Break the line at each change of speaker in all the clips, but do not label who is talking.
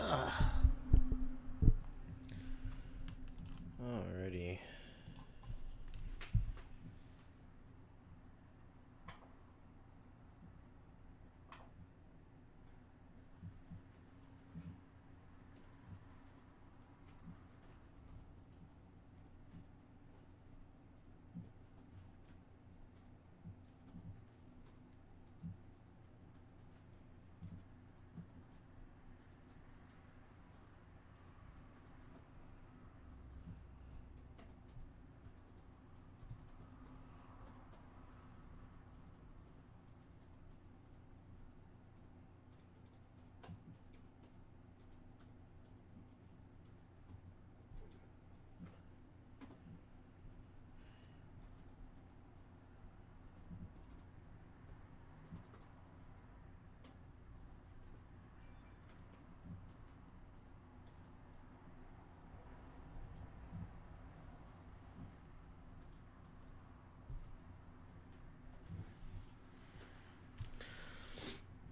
Alrighty.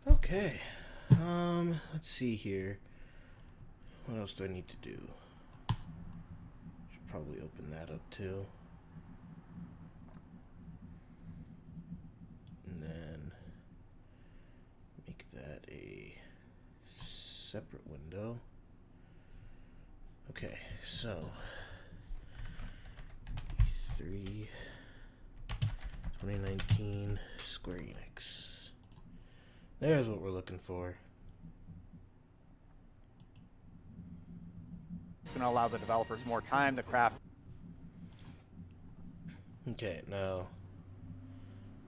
Okay. Let's see here. What else do I need to do? Should probably open that up too. And then make that a separate window. Okay, so 3 2019 Square Enix. There's what we're looking for.
It's going to allow the developers more time to craft.
Okay, now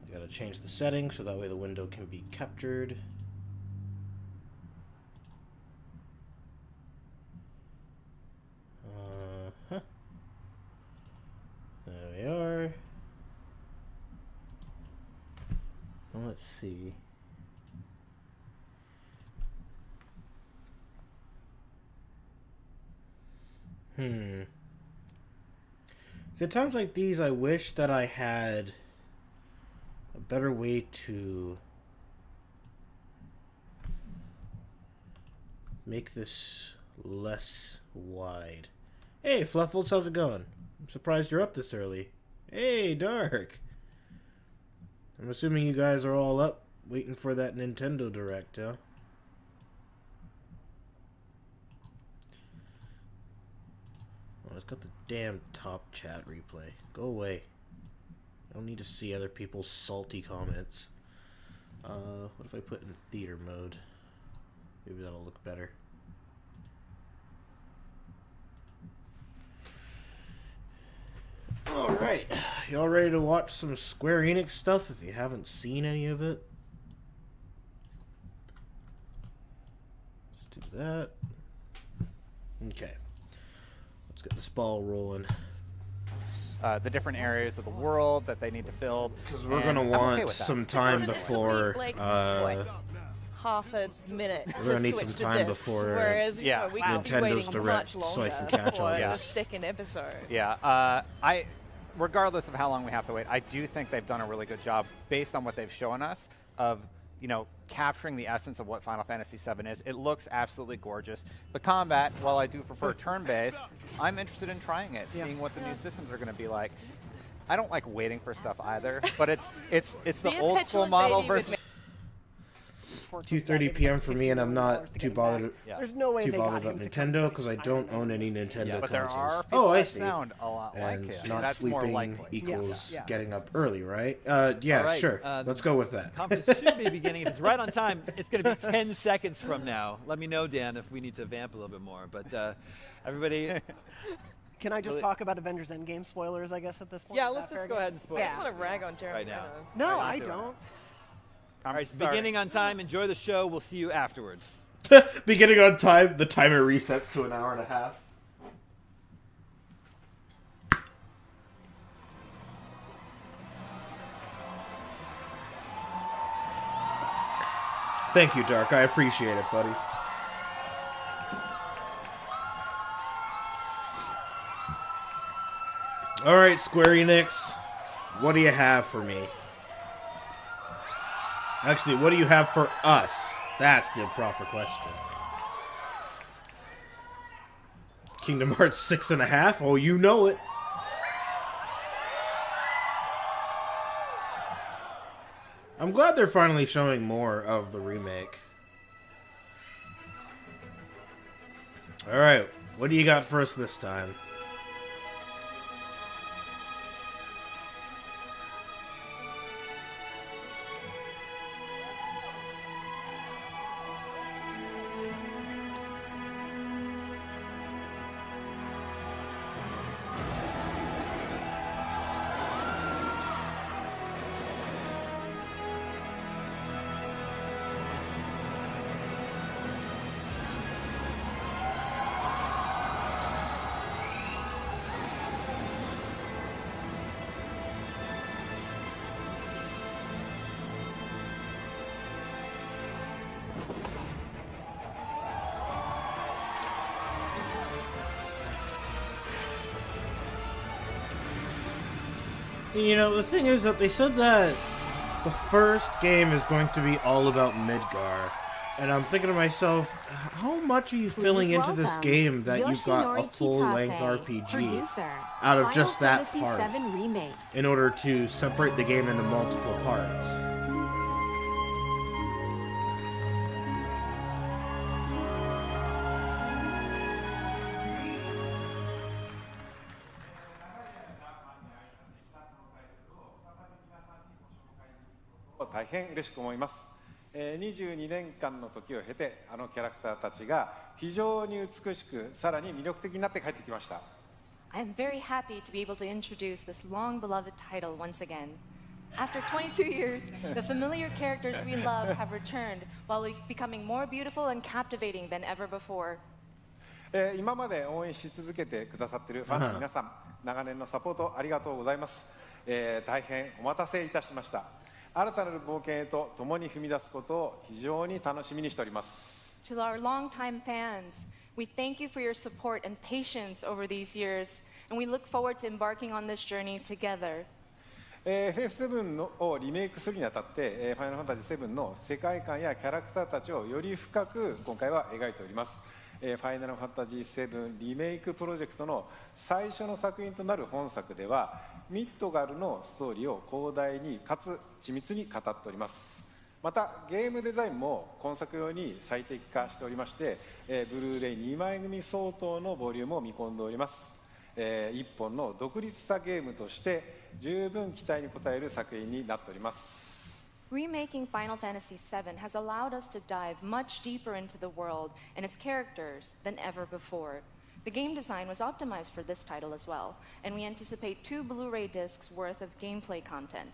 I gotta change the settings so that way the window can be captured. There we are. Well, let's see. So at times like these, I wish that I had a better way to make this less wide. Hey, Fluffles, how's it going? I'm surprised you're up this early. Hey, Dark. I'm assuming you guys are all up waiting for that Nintendo Direct, huh? Oh, it's got the damn top chat replay. Go away. I don't need to see other people's salty comments. What if I put in theater mode? Maybe that'll look better. Alright, y'all ready to watch some Square Enix stuff if you haven't seen any of it? Let's do that. Okay. Let's get this ball rolling.
The different areas of the world that they need to build.
Because we're going to want some time before...
half a minute
we're going to need some time before
whereas we could be
Nintendo's
waiting
Direct
much
so I can catch all
the
this.
second episode.
Yeah, regardless of how long we have to wait, I do think they've done a really good job based on what they've shown us of, you know, capturing the essence of what Final Fantasy VII is. It looks absolutely gorgeous. The combat, while I do prefer turn-based, I'm interested in trying it, seeing what the new systems are going to be like. I don't like waiting for stuff either, but it's the old school model versus
2:30 p.m. for me, and I'm not too bothered.
There's no way
too bothered about Nintendo because I don't own any Nintendo
but there
consoles.
are people
Oh, I
that
see.
sound a lot
And
like it.
not
That's more
sleeping
likely.
equals getting up early, right? Yeah,
right,
sure. Let's go with that.
Conference should be beginning. If it's right on time, it's going to be 10 seconds from now. Let me know, Dan, if we need to vamp a little bit more. But everybody...
Can I just talk about Avengers Endgame spoilers, I guess, at this point?
Yeah, let's just go ahead and spoil
I
it.
just want to rag on Jeremy
Right now.
No, I don't.
All right, so beginning on time. Enjoy the show. We'll see you afterwards.
Beginning on time. The timer resets to an hour and a half. Thank you, Dark. I appreciate it, buddy. Alright, Square Enix. What do you have for me? Actually, what do you have for us? That's the proper question. Kingdom Hearts 6.5? Oh, you know it. I'm glad they're finally showing more of the remake. Alright, what do you got for us this time? You know, the thing is that they said that the first game is going to be all about Midgar. And I'm thinking to myself, how much are you filling into this game that you've got a full-length RPG out of just that part in order to separate the game into multiple parts?
大変嬉しく思います。22年間の時を経て、あのキャラクターたちが非常に美しく、さらに魅力的になって帰ってきました。
I am very happy to be able to introduce this long-beloved title once again. After 22 years, the familiar characters we love have returned while becoming more beautiful and captivating than ever before.
今まで応援し続けてくださっているファンの皆さん、長年のサポートありがとうございます。大変お待たせいたしました。新たなる冒険へと共に踏み出すことを非常に楽しみにしております。
To our longtime fans, we thank you for your support and patience over these years, and we look forward to embarking on this journey together.
FF7 をリメイクするにあたって、ファイナルファンタジー7の世界観やキャラクターたちをより深く今回は描いております。ファイナルファンタジー7リメイクプロジェクトの最初の作品となる本作ではミッドガルのストーリーを広大にかつ緻密に語っております。またゲームデザインも今作用に最適化しておりまして、ブルーレイ2枚組相当のボリュームを見込んでおります。一本の独立したゲームとして十分期待に応える作品になっております。
Remaking Final Fantasy VII has allowed us to dive much deeper into the world and its characters than ever before. The game design was optimized for this title as well, and we anticipate 2 Blu-ray discs worth of gameplay content.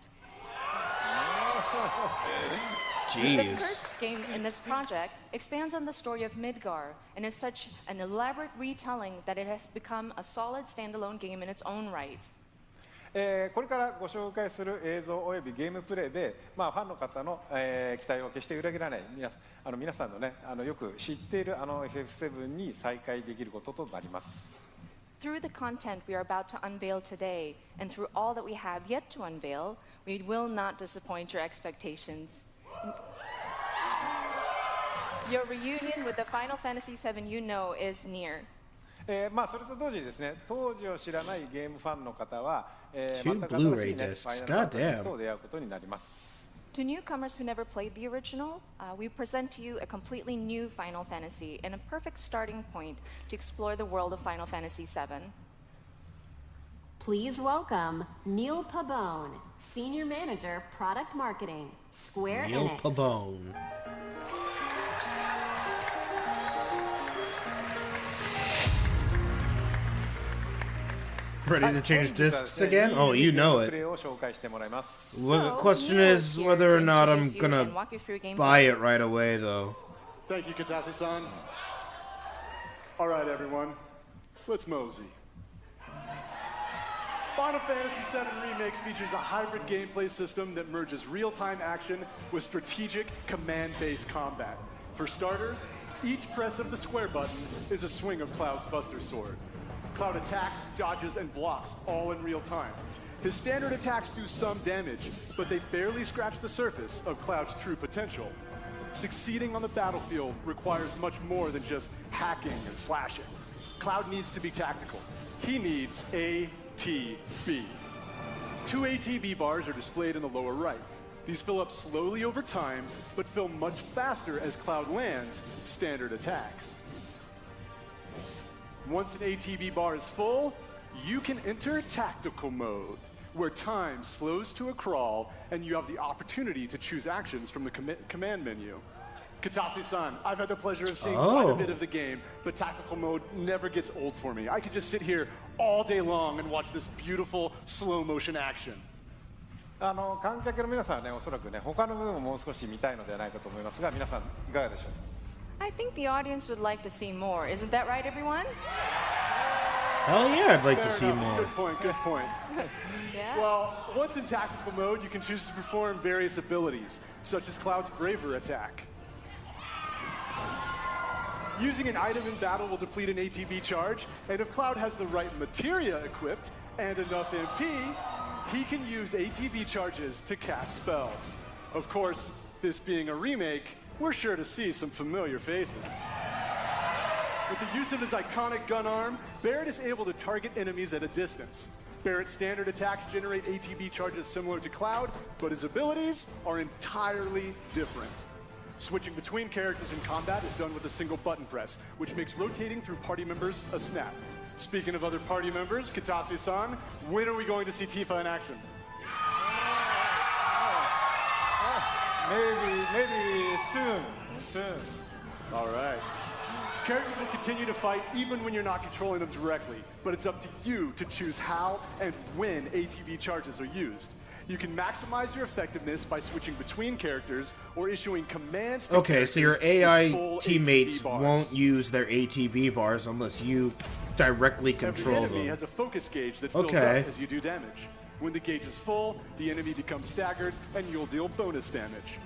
Jeez.
The first game in this project expands on the story of Midgar and is such an elaborate retelling that it has become a solid standalone game in its own right.
これからご紹介する映像およびゲームプレイで、ファンの方の、期待を決して裏切らない皆さんのね、よく知っているFF7 に再会できることとなります。
Through the content we are about to unveil today, and through all that we have yet to unveil, we will not disappoint your expectations. Your reunion with the Final Fantasy VII you know is near.
それと同時にですね、当時を知らないゲームファンの方は、全く新しいね、ファイナルファンタジーと出会うことになります。
To newcomers who never played the original, we present to you a completely new Final Fantasy and a perfect starting point to explore the world of Final Fantasy VII.
Please welcome Neil Pabone, Senior Manager, Product Marketing, Square
Neil
Enix.
Pabone. Ready to change discs again? Oh, you know it. Well, the question is whether or not I'm gonna buy it right away, though.
Thank you, Katase-san. All right, everyone, let's mosey. Final Fantasy VII Remake features a hybrid gameplay system that merges real-time action with strategic command-based combat. For starters, each press of the square button is a swing of Cloud's Buster Sword. Cloud attacks, dodges, and blocks all in real time. His standard attacks do some damage, but they barely scratch the surface of Cloud's true potential. Succeeding on the battlefield requires much more than just hacking and slashing. Cloud needs to be tactical. He needs ATB. 2 ATB bars are displayed in the lower right. These fill up slowly over time, but fill much faster as Cloud lands standard attacks. Once an ATB bar is full, you can enter tactical mode, where time slows to a crawl and you have the opportunity to choose actions from the command menu. Katase-san, I've had the pleasure of seeing quite a bit of the game, but tactical mode never gets old for me. I could just sit here all day long and watch this beautiful slow motion action.
観客の皆さんはね、おそらくね、他の部分ももう少し見たいのではないかと思いますが、皆さんいかがでしょう。
I think the audience would like to see more. Isn't that right, everyone?
Hell yeah, I'd like to
Fair
see
enough.
more.
Good point, good point.
Yeah.
Well, once in tactical mode, you can choose to perform various abilities, such as Cloud's Braver attack. Using an item in battle will deplete an ATB charge, and if Cloud has the right materia equipped and enough MP, he can use ATB charges to cast spells. Of course, this being a remake, we're sure to see some familiar faces. With the use of his iconic gun arm, Barrett is able to target enemies at a distance. Barrett's standard attacks generate ATB charges similar to Cloud, but his abilities are entirely different. Switching between characters in combat is done with a single button press, which makes rotating through party members a snap. Speaking of other party members, Katase-san, when are we going to see Tifa in action?
Maybe soon.
All right. Characters will continue to fight even when you're not controlling them directly, but it's up to you to choose how and when ATB charges are used. You can maximize your effectiveness by switching between characters or issuing commands to
Okay, so your
characters
AI
with full
teammates
ATB bars.
won't use their ATB bars unless you directly
Every
control
enemy
them.
has a focus gauge that fills
Okay.
up as you do damage. When the gauge is full, the enemy becomes staggered and you'll deal bonus damage.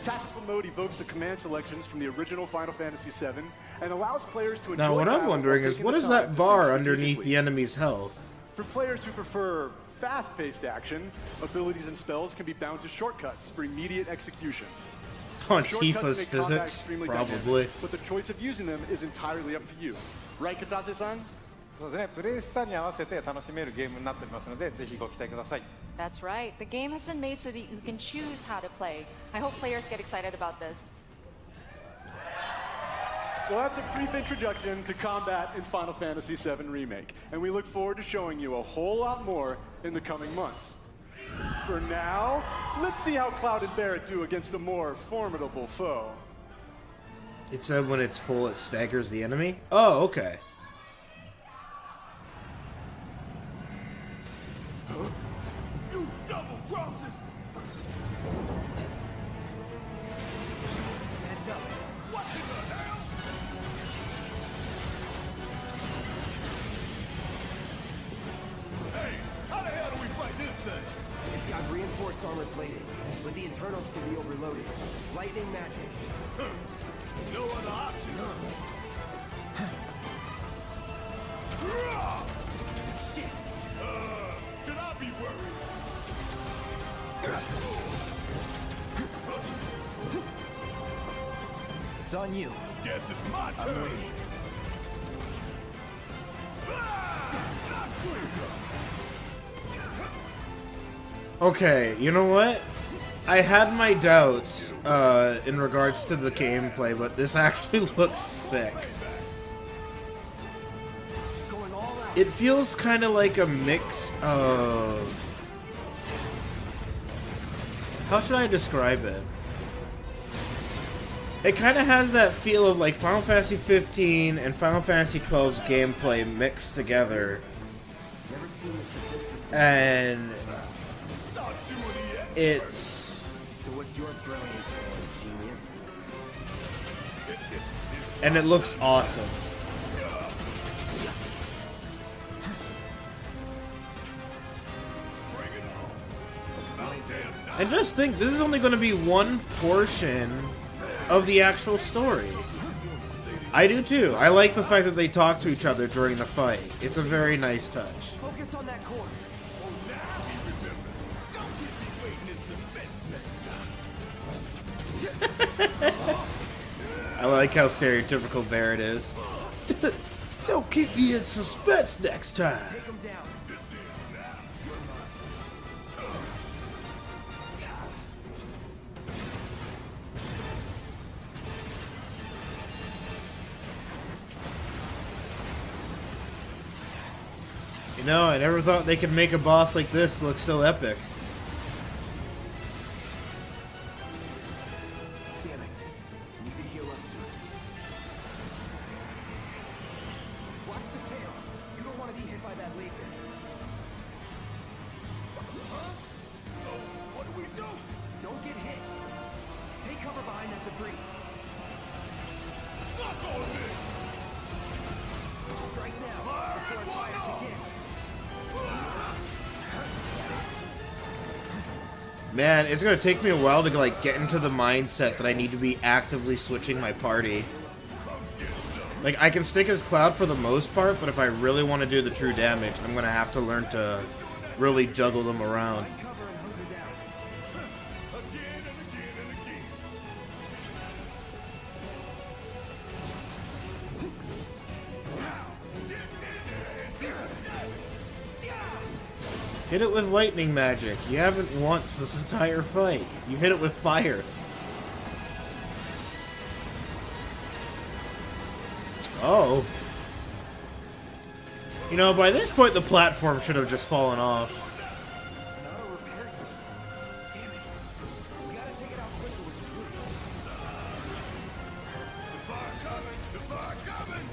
Tactical mode evokes the command selections from the original Final Fantasy VII and allows players to enjoy
Now, what I'm
battle
wondering
while
is,
taking
what
the
is
time
that
to
bar
think
underneath
strategically.
the enemy's health?
For players who prefer fast-paced action, abilities and spells can be bound to shortcuts for immediate execution.
On
Shortcuts
Tifa's
make combat
physics?
extremely
Probably.
dynamic, but the choice of using them is entirely up to you. Right, Katase-san?
そうですね、プレイスタイルに合わせて楽しめるゲームになっておりますので、ぜひご期待ください。
That's right. The game has been made so that you can choose how to play. I hope players get excited about this.
Well, that's a brief introduction to combat in Final Fantasy VII Remake, and we look forward to showing you a whole lot more in the coming months. For now, let's see how Cloud and Barrett do against a more formidable foe.
It said when it's full, it staggers the enemy? Oh, okay.
You double-crossing! Heads up. What in the hell? Hey, how the hell do we fight this thing?
It's got reinforced armor plating, but the internals can be overloaded. Lightning magic.
No other option, huh? Shit. Should I be worried?
It's on you.
Guess it's my turn.
I'm waiting.
Not quick.
Okay, you know what? I had my doubts in regards to the gameplay, but this actually looks sick. It feels kind of like a mix of... How should I describe it? It kind of has that feel of like Final Fantasy 15 and Final Fantasy 12's gameplay mixed together. And it's...
So what's your brilliant genius?
And it looks awesome. And just think, this is only going to be one portion of the actual story. I do too. I like the fact that they talk to each other during the fight. It's a very nice touch.
Focus on that core.
I like how stereotypical Barrett is. Don't keep me in suspense next time.
Take him down.
You know, I never thought they could make a boss like this look so epic.
Damn it. Need to heal up soon. Watch the tail. You don't want to be hit by that laser.
What do we do?
Don't get hit. Take cover behind that debris.
Knock on me!
Right now.
Fire
Before
and
it
one
fires
off!
again.
Man, it's gonna take me a while to like get into the mindset that I need to be actively switching my party. Like, I can stick as Cloud for the most part, but if I really want to do the true damage, I'm gonna have to learn to really juggle them around.
Find cover and hunker down.
Again and again and again.
Hit it with lightning magic. You haven't once this entire fight. You hit it with fire. Oh. You know, by this point the platform should have just fallen off.
Not a repair kit. Damn it. We gotta take it out quicker with the group.
The fire coming! The fire coming!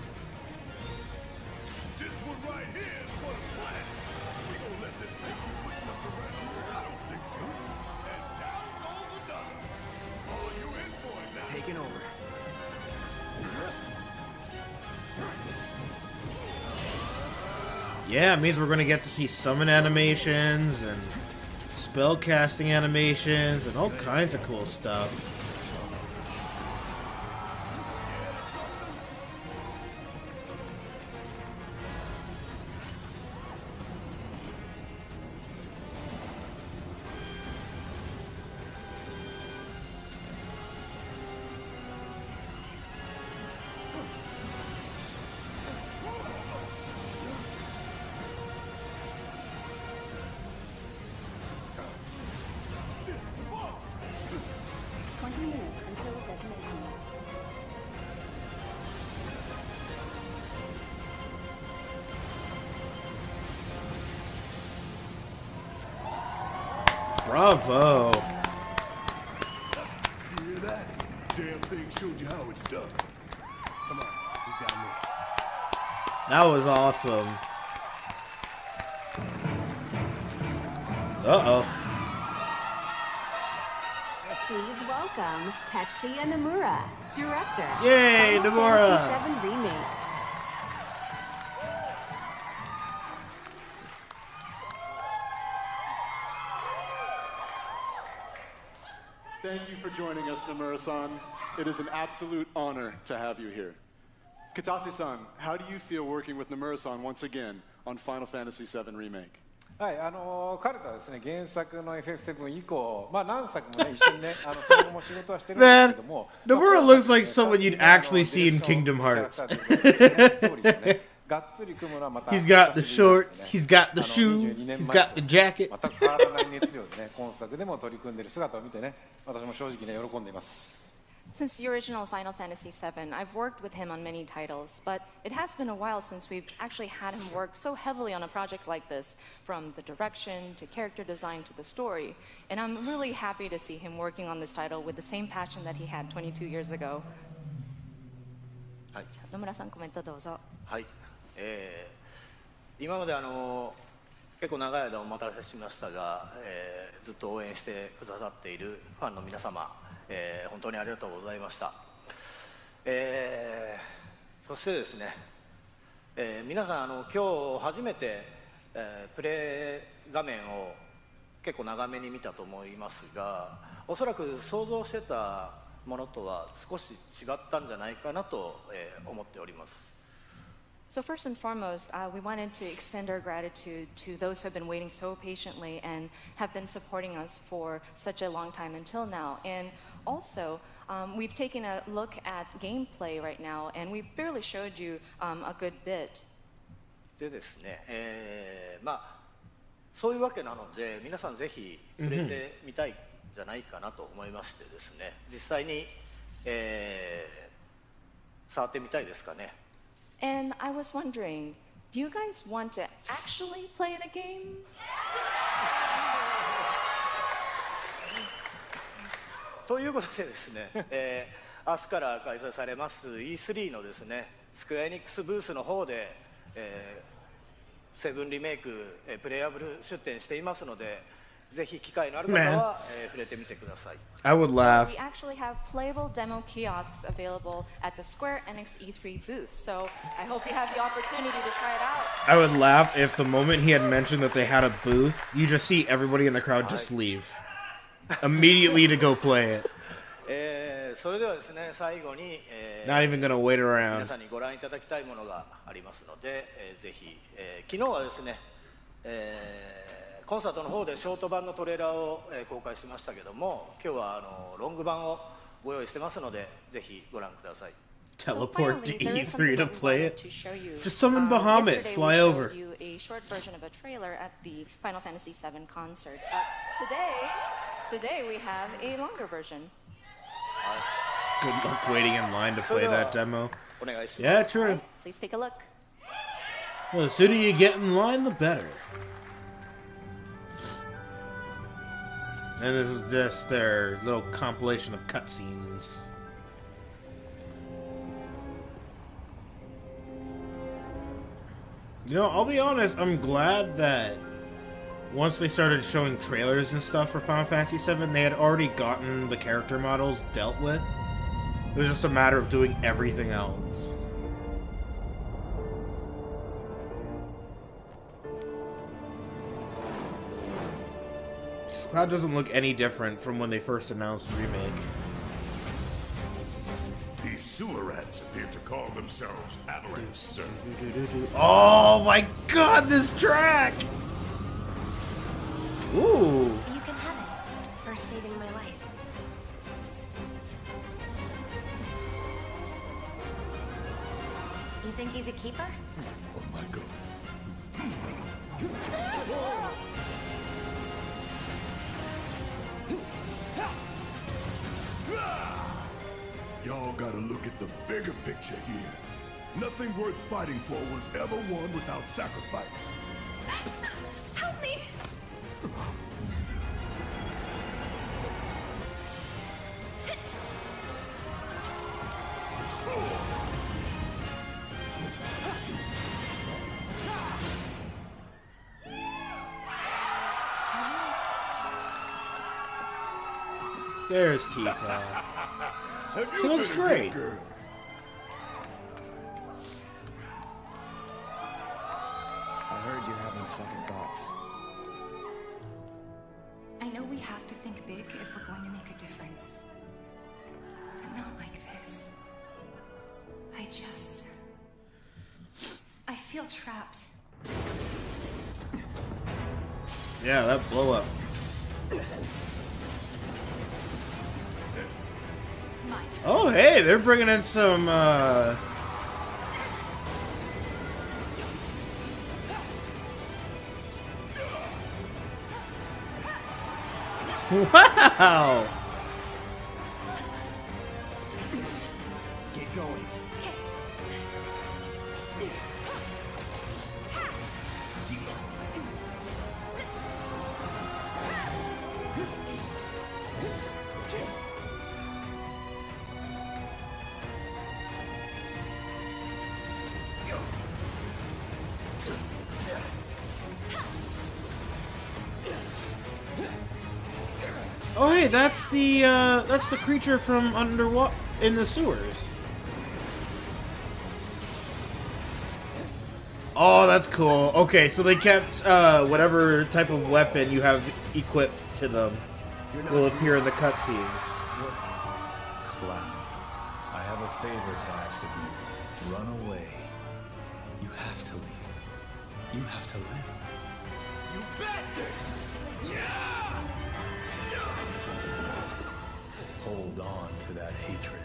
This one right here is for the plan. We gonna let this thing keep pushing us around? I don't think so. And down goes another. All you in for it now.
Taking over.
Yeah, it means we're going to get to see summon animations and spell casting animations and all kinds of cool stuff. Bravo.
You hear that? Damn thing showed you how it's done. Come on, we got more.
That was awesome. Uh-oh.
Please welcome Tetsuya Nomura, director.
Yay,
Final
Nomura.
Fantasy VII Remake.
Thank you for joining us, Nomura-san. It is an absolute honor to have you here. Katase-san, how do you feel working with Nomura-san once again on Final Fantasy VII Remake?
はい、彼とはですね、原作の FF7 以降、まあ何作もね、一緒にね、その後も仕事はしてるんですけども、
Man, Nomura looks like someone you'd actually see in Kingdom Hearts. He's got the shorts, he's got the shoes, he's got the jacket.
全く変わらない熱量でね、今作でも取り組んでいる姿を見てね、私も正直ね、喜んでいます。
Since the original Final Fantasy VII, I've worked with him on many titles, but it has been a while since we've actually had him work so heavily on a project like this, from the direction to character design to the story. And I'm really happy to see him working on this title with the same passion that he had 22 years ago.
はい。
野村さん、コメントどうぞ。
はい。今まで結構長い間お待たせしましたが、ずっと応援してくださっているファンの皆様、本当にありがとうございました。そしてですね、皆さん今日初めて、プレイ画面を結構長めに見たと思いますが、おそらく想像してたものとは少し違ったんじゃないかなと、思っております。
So first and foremost, we wanted to extend our gratitude to those who have been waiting so patiently and have been supporting us for such a long time until now. And also, we've taken a look at gameplay right now, and we've barely showed you a good bit.
でですね、まあそういうわけなので皆さんぜひ触れてみたいんじゃないかなと思いましてですね、実際に、触ってみたいですかね。
And I was wondering, do you guys want to actually play the game?
ということでですね、明日から開催されます E3 のですね、スクエアエニックスブースの方で、セブンリメイク、プレイアブル出展していますので、ぜひ機会のある方は、触れてみてください。
I would laugh.
We actually have playable demo kiosks available at the Square Enix E3 booth, so I hope you have the opportunity to try it out.
I would laugh if the moment he had mentioned that they had a booth, you just see everybody in the crowd just leave immediately to go play it.
それではですね、最後に、
Not even gonna wait
皆
around.
さんにご覧いただきたいものがありますので、ぜひ、昨日はですね、コンサートの方でショート版のトレーラーを、公開しましたけども、今日はロング版をご用意してますので、ぜひご覧ください。
Teleport to E3 to play it. Just summon
Yesterday
Bahamut,
we
fly
showed
over.
you a short version of a trailer at the Final Fantasy VII concert. Today we have a longer version.
Good luck waiting in line to play that demo.
お願いします。
Yeah, true.
Please take a look.
Well, the sooner you get in line, the better. And this is just their little compilation of cutscenes. You know, I'll be honest, I'm glad that once they started showing trailers and stuff for Final Fantasy VII, they had already gotten the character models dealt with. It was just a matter of doing everything else. Cloud doesn't look any different from when they first announced Remake.
These sewer rats appear to call themselves Avalanche, sir.
Oh my god, this track! Ooh.
You can have it for saving my life. You think he's a keeper?
Oh my god. Y'all gotta look at the bigger picture here. Nothing worth fighting for was ever won without sacrifice.
Help me!
There's Tifa. She looks great.
I heard you're having second thoughts.
I know we have to think big if we're going to make a difference. But not like this. I feel trapped.
Yeah, that blow up. Oh, hey, they're bringing in some, Wow!
Get going.
Oh, hey, that's the creature from underwater in the sewers. Oh, that's cool. Okay, so they kept whatever type of weapon you have equipped to them will appear in the cutscenes.
Cloud, I have a favor to ask of you. Run away. You have to leave. You have to live.
You bastard! Yeah!
Hold on to that hatred.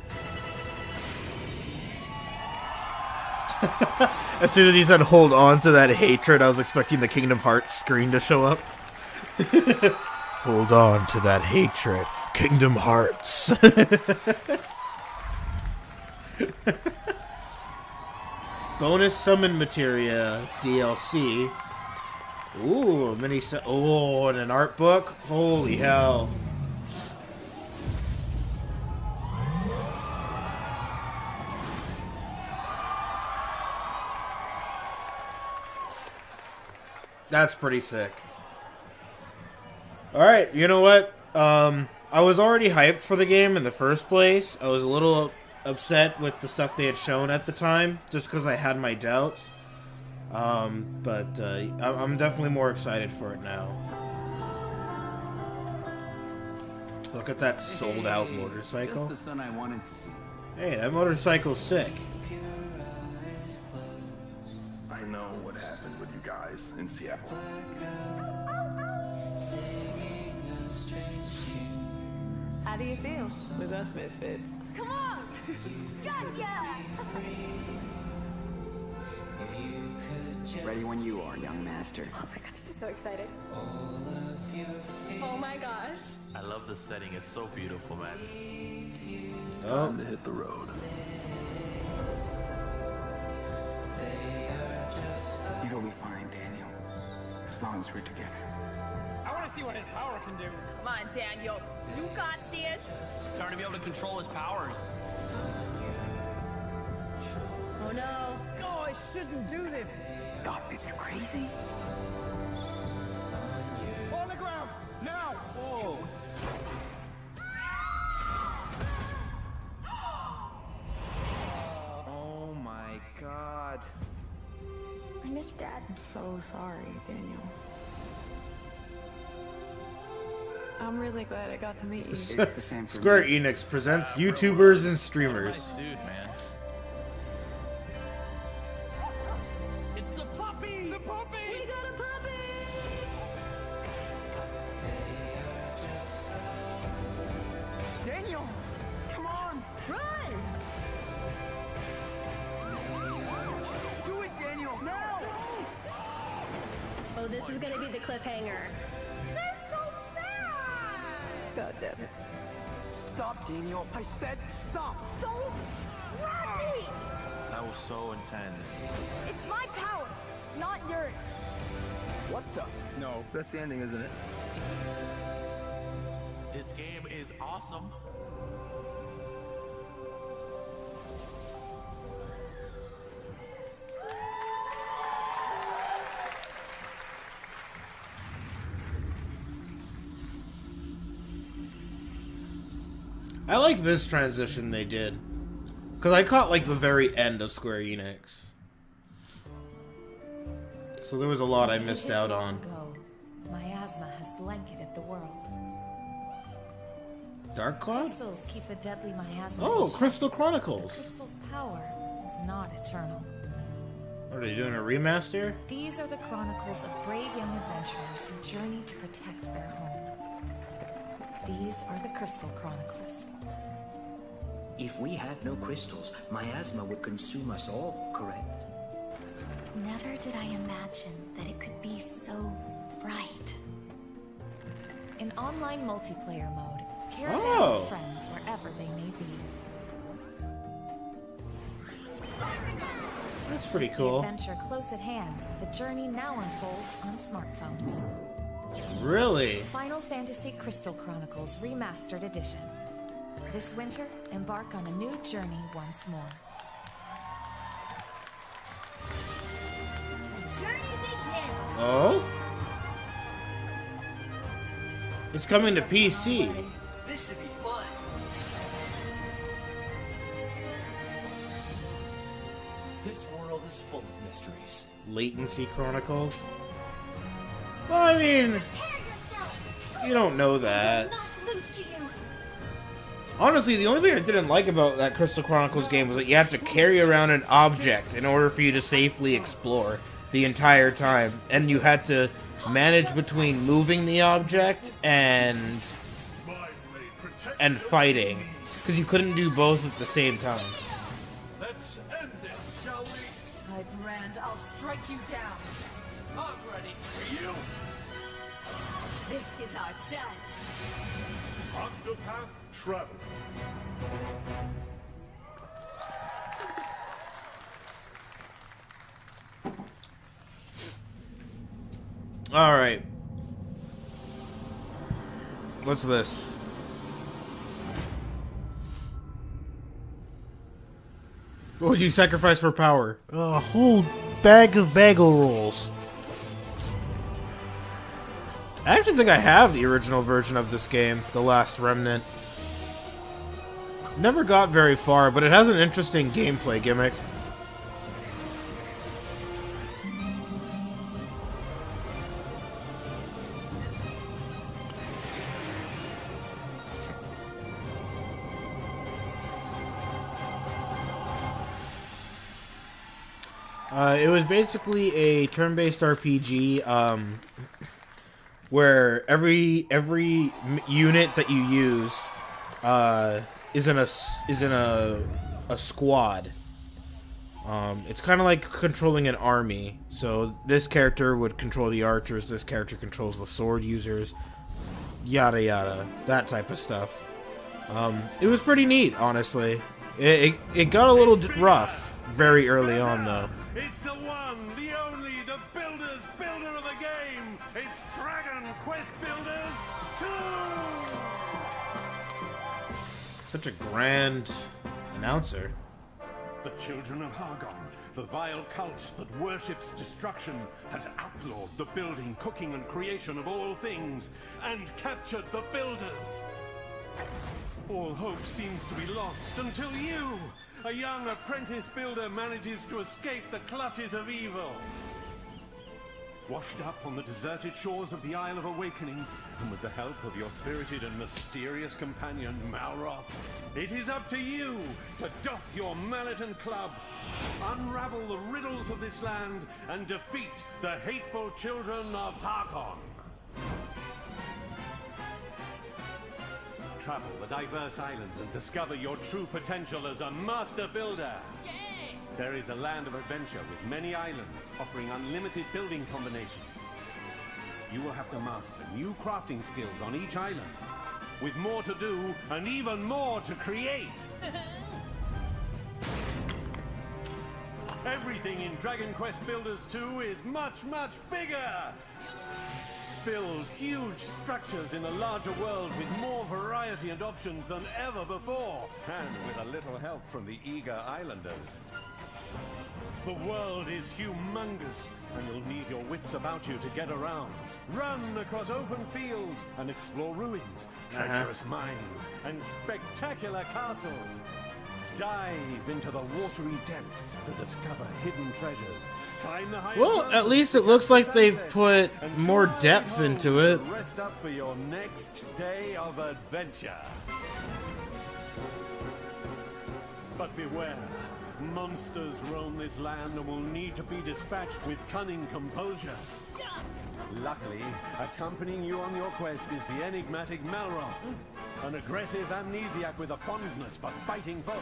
As soon as he said hold on to that hatred, I was expecting the Kingdom Hearts screen to show up. Hold on to that hatred. Kingdom Hearts. Bonus summon materia DLC. Ooh, a mini oh, and an art book. Holy hell. That's pretty sick. Alright, you know what? I was already hyped for the game in the first place. I was a little upset with the stuff they had shown at the time, just because I had my doubts. I'm definitely more excited for it now. Look at that sold-out motorcycle.
Just the son I wanted to see.
Hey, that motorcycle's sick.
I know what happened with you guys in Seattle.
How do you feel with us misfits?
Come on! Gotcha!
Ready when you are, young master.
Oh my god, this is so exciting.
Oh my gosh.
I love the setting. It's so beautiful, man.
Time to hit the road.
You're gonna be fine, Daniel. As long as we're together.
I want to see what his power can do.
Come on, Daniel. You got this.
Starting to be able to control his powers.
Oh no.
Oh, I shouldn't do this.
Stop it, you crazy?
On the ground, now. Oh.
Oh my god.
I miss Dad.
I'm so sorry, Daniel.
I'm really glad I got to meet you.
It's the same for
Square
me.
Enix presents YouTubers and streamers.
Dude, man.
It's the puppy. The puppy.
We got a puppy!
Daniel, come on.
Run!
Do it, Daniel. Now.
Oh, this is gonna be the cliffhanger.
That's so sad.
God damn it.
Stop, Daniel. I said stop.
Don't grab me.
That was so intense.
It's my power, not yours.
What the? No, that's the ending, isn't it?
This game is awesome.
I like this transition they did. Because I caught, like, the very end of Square Enix. So there was a lot I missed out on.
Miasma has blanketed the world.
Dark Cloud?
Crystals keep the deadly miasma.
Oh,
in check.
Crystal
The
Chronicles.
crystal's power is not eternal.
Are they doing a remaster?
These are the chronicles of brave young adventurers who journey to protect their home. These are the Crystal Chronicles.
If we had no crystals, miasma would consume us all, correct?
Never did I imagine that it could be so bright. In online multiplayer mode, caravan with friends wherever they may be.
That's pretty cool.
The adventure close at hand, the journey now unfolds on smartphones.
Really?
Final Fantasy Crystal Chronicles Remastered Edition. This winter, embark on a new journey once more.
The journey begins!
Oh? It's coming to PC.
This should be fun. This world is full of mysteries.
Latency Chronicles? Well, I mean, you don't know that. Honestly, the only thing I didn't like about that Crystal Chronicles game was that you had to carry around an object in order for you to safely explore the entire time. And you had to manage between moving the object and and fighting, because you couldn't do both at the same time.
Let's end this, shall we?
My brand, I'll strike you down.
I'm ready for you.
This is our chance.
Octopath Traveler.
Alright. What's this? What would you sacrifice for power? A whole bag of bagel rolls. I actually think I have the original version of this game, The Last Remnant. Never got very far, but it has an interesting gameplay gimmick. It was basically a turn-based RPG, where every unit that you use is in a squad. It's kind of like controlling an army. So this character would control the archers. This character controls the sword users. Yada yada, that type of stuff. It was pretty neat, honestly. It got a little rough very early on, though.
It's the one, the only, the builder of the game. It's Dragon Quest Builders 2!
Such a grand announcer.
The children of Hargon, the vile cult that worships destruction, has outlawed the building, cooking, and creation of all things, and captured the builders. All hope seems to be lost until you, a young apprentice builder, manages to escape the clutches of evil. Washed up on the deserted shores of the Isle of Awakening, and with the help of your spirited and mysterious companion, Malroth, it is up to you to doff your mallet and club, unravel the riddles of this land, and defeat the hateful children of Harkon. Travel the diverse islands and discover your true potential as a master builder. There is a land of adventure with many islands offering unlimited building combinations. You will have to master new crafting skills on each island, with more to do and even more to create. Everything in Dragon Quest Builders 2 is much, much bigger! Build huge structures in a larger world with more variety and options than ever before, and with a little help from the eager islanders. The world is humongous, and you'll need your wits about you to get around. Run across open fields and explore ruins, treacherous mines, and spectacular castles. Dive into the watery depths to discover hidden treasures. Climb the highest
Well, at least it looks like they've put more depth into it.
Rest up for your next day of adventure. But beware, monsters roam this land and will need to be dispatched with cunning composure. Luckily, accompanying you on your quest is the enigmatic Malroth, an aggressive amnesiac with a fondness for fighting foes.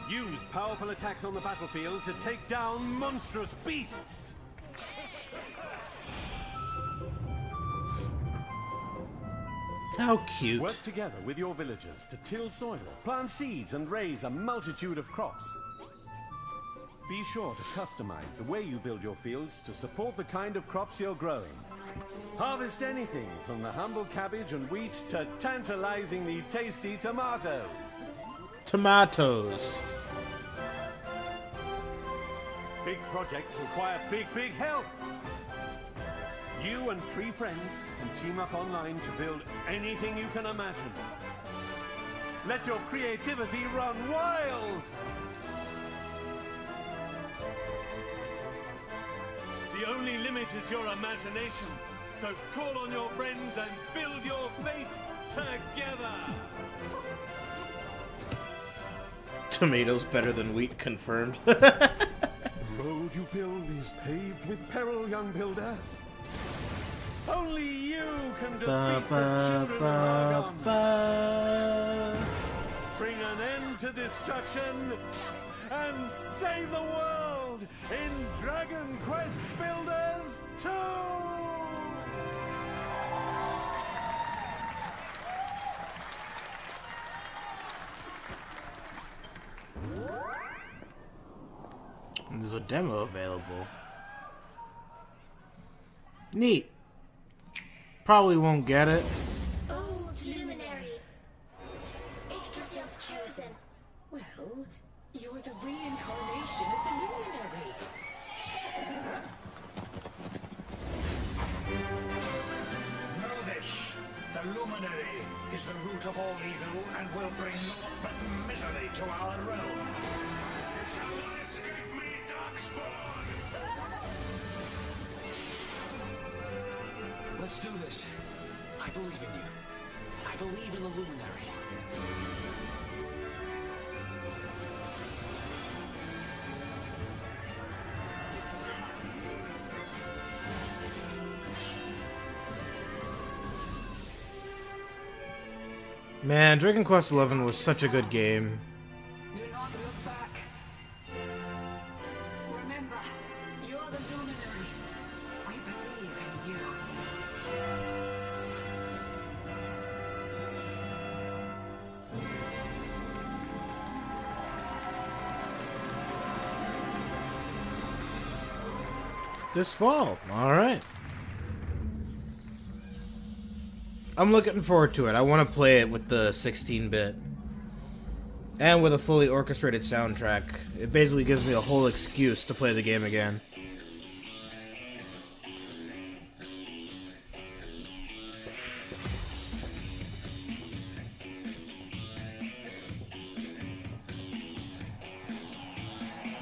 Use powerful attacks on the battlefield to take down monstrous beasts.
How cute.
Work together with your villagers to till soil, plant seeds, and raise a multitude of crops. Be sure to customize the way you build your fields to support the kind of crops you're growing. Harvest anything from the humble cabbage and wheat to tantalizingly tasty tomatoes.
Tomatoes.
Big projects require big help. You and 3 friends can team up online to build anything you can imagine. Let your creativity run wild! The only limit is your imagination, so call on your friends and build your fate together!
Tomatoes better than wheat, confirmed.
Road you build is paved with peril, young builder. Only you can defeat
Ba,
the children of
ba,
Argon. Bring an end to destruction and save the world in Dragon Quest Builders 2!
There's a demo available. Neat. Probably won't get it.
Old luminary. Yggdrasil's chosen. Well, you're the reincarnation of the luminary.
Know this. The luminary is the root of all evil and will bring naught but misery to our realm. You shall not escape me, Darkspawn!
Let's do this. I believe in you. I believe in the luminary.
Man, Dragon Quest XI was such a good game.
Do not look back. Remember, you're the luminary. We believe in you.
This fall. Alright. I'm looking forward to it. I want to play it with the 16-bit. And with a fully orchestrated soundtrack. It basically gives me a whole excuse to play the game again.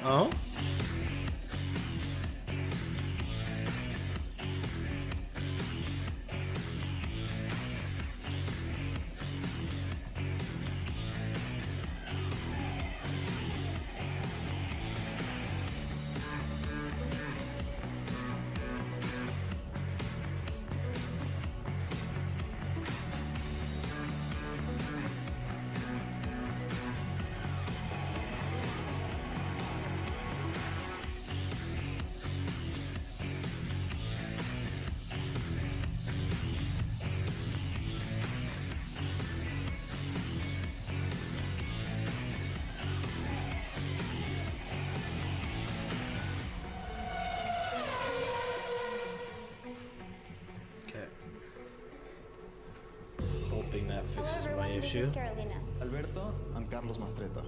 Oh? Hoping that fixes my issue.
Alberto, I'm Carlos Mastreta.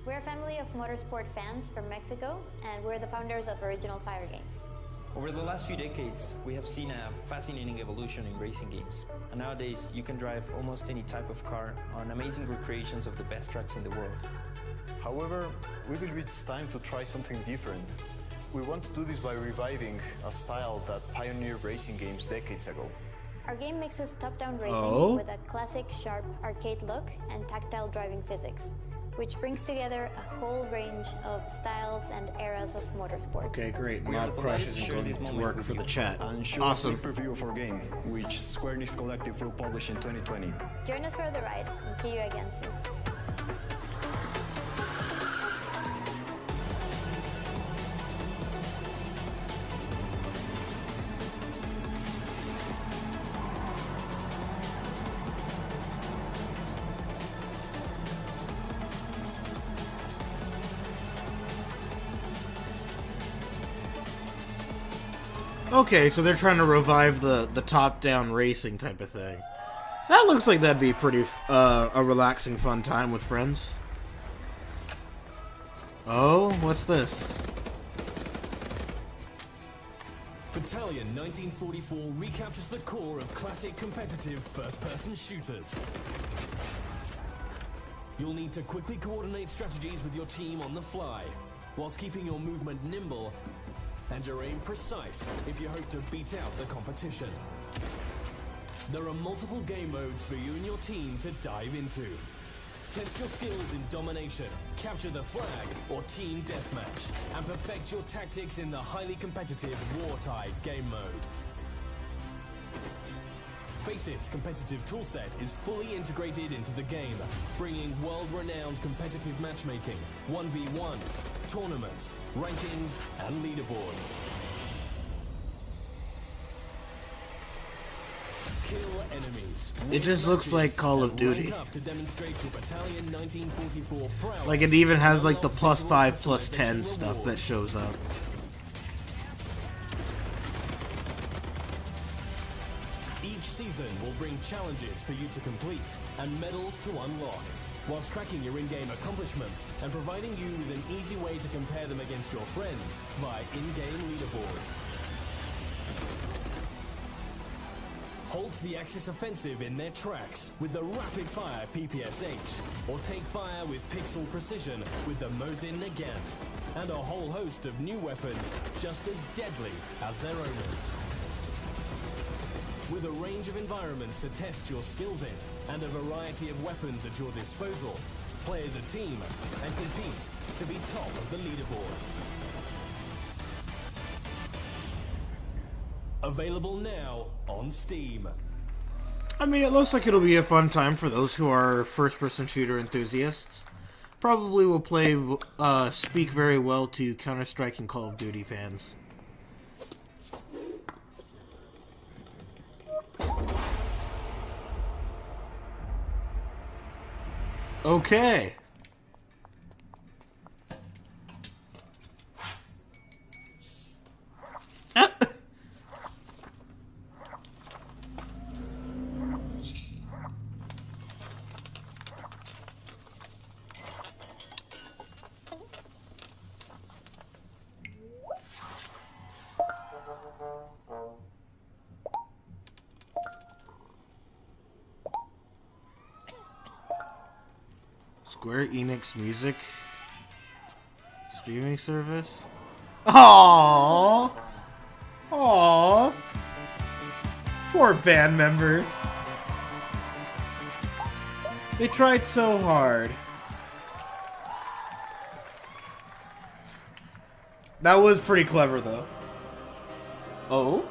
We're a family of motorsport fans from Mexico, and we're the founders of Original Fire Games.
Over the last few decades, we have seen a fascinating evolution in racing games. And nowadays, you can drive almost any type of car on amazing recreations of the best tracks in the world.
However, we believe it's time to try something different. We want to do this by reviving a style that pioneered racing games decades ago.
Our game mixes top-down racing with a classic, sharp arcade look and tactile driving physics, which brings together a whole range of styles and eras of motorsport.
Okay, great. Mod Crush isn't going to work for the chat.
And show
Awesome.
a quick preview of our game, which Square Enix Collective will publish in 2020.
Join us for the ride, and see you again soon.
Okay, so they're trying to revive the top-down racing type of thing. That looks like that'd be pretty a relaxing, fun time with friends. Oh, what's this?
Battalion 1944 recaptures the core of classic competitive first-person shooters. You'll need to quickly coordinate strategies with your team on the fly, whilst keeping your movement nimble and your aim precise if you hope to beat out the competition. There are multiple game modes for you and your team to dive into. Test your skills in domination, capture the flag, or team deathmatch, and perfect your tactics in the highly competitive Wartide game mode. Face It's competitive toolset is fully integrated into the game, bringing world-renowned competitive matchmaking, 1v1s, tournaments, rankings, and leaderboards. Kill enemies.
It just looks like Call of Duty.
To demonstrate your Battalion 1944 prowess.
Like it even has like the +5, +10 stuff that shows up.
Each season will bring challenges for you to complete and medals to unlock, whilst tracking your in-game accomplishments and providing you with an easy way to compare them against your friends via in-game leaderboards. Halt the Axis offensive in their tracks with the rapid-fire PPSH, or take fire with pixel precision with the Mosin Nagant, and a whole host of new weapons just as deadly as their owners. With a range of environments to test your skills in, and a variety of weapons at your disposal, play as a team and compete to be top of the leaderboards. Available now on Steam.
I mean, it looks like it'll be a fun time for those who are first-person shooter enthusiasts. Probably will speak very well to Counter-Strike and Call of Duty fans. Okay. Square Enix music streaming service. Aww, aww, poor band members. They tried so hard. That was pretty clever, though. Oh.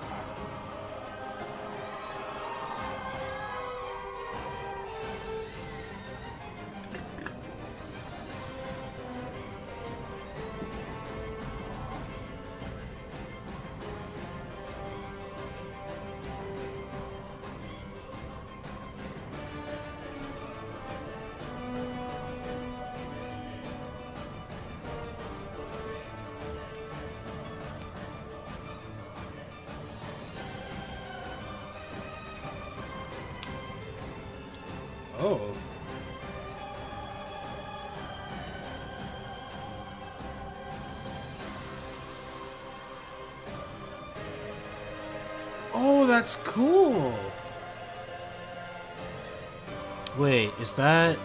Oh. Oh, that's cool. Wait, is that...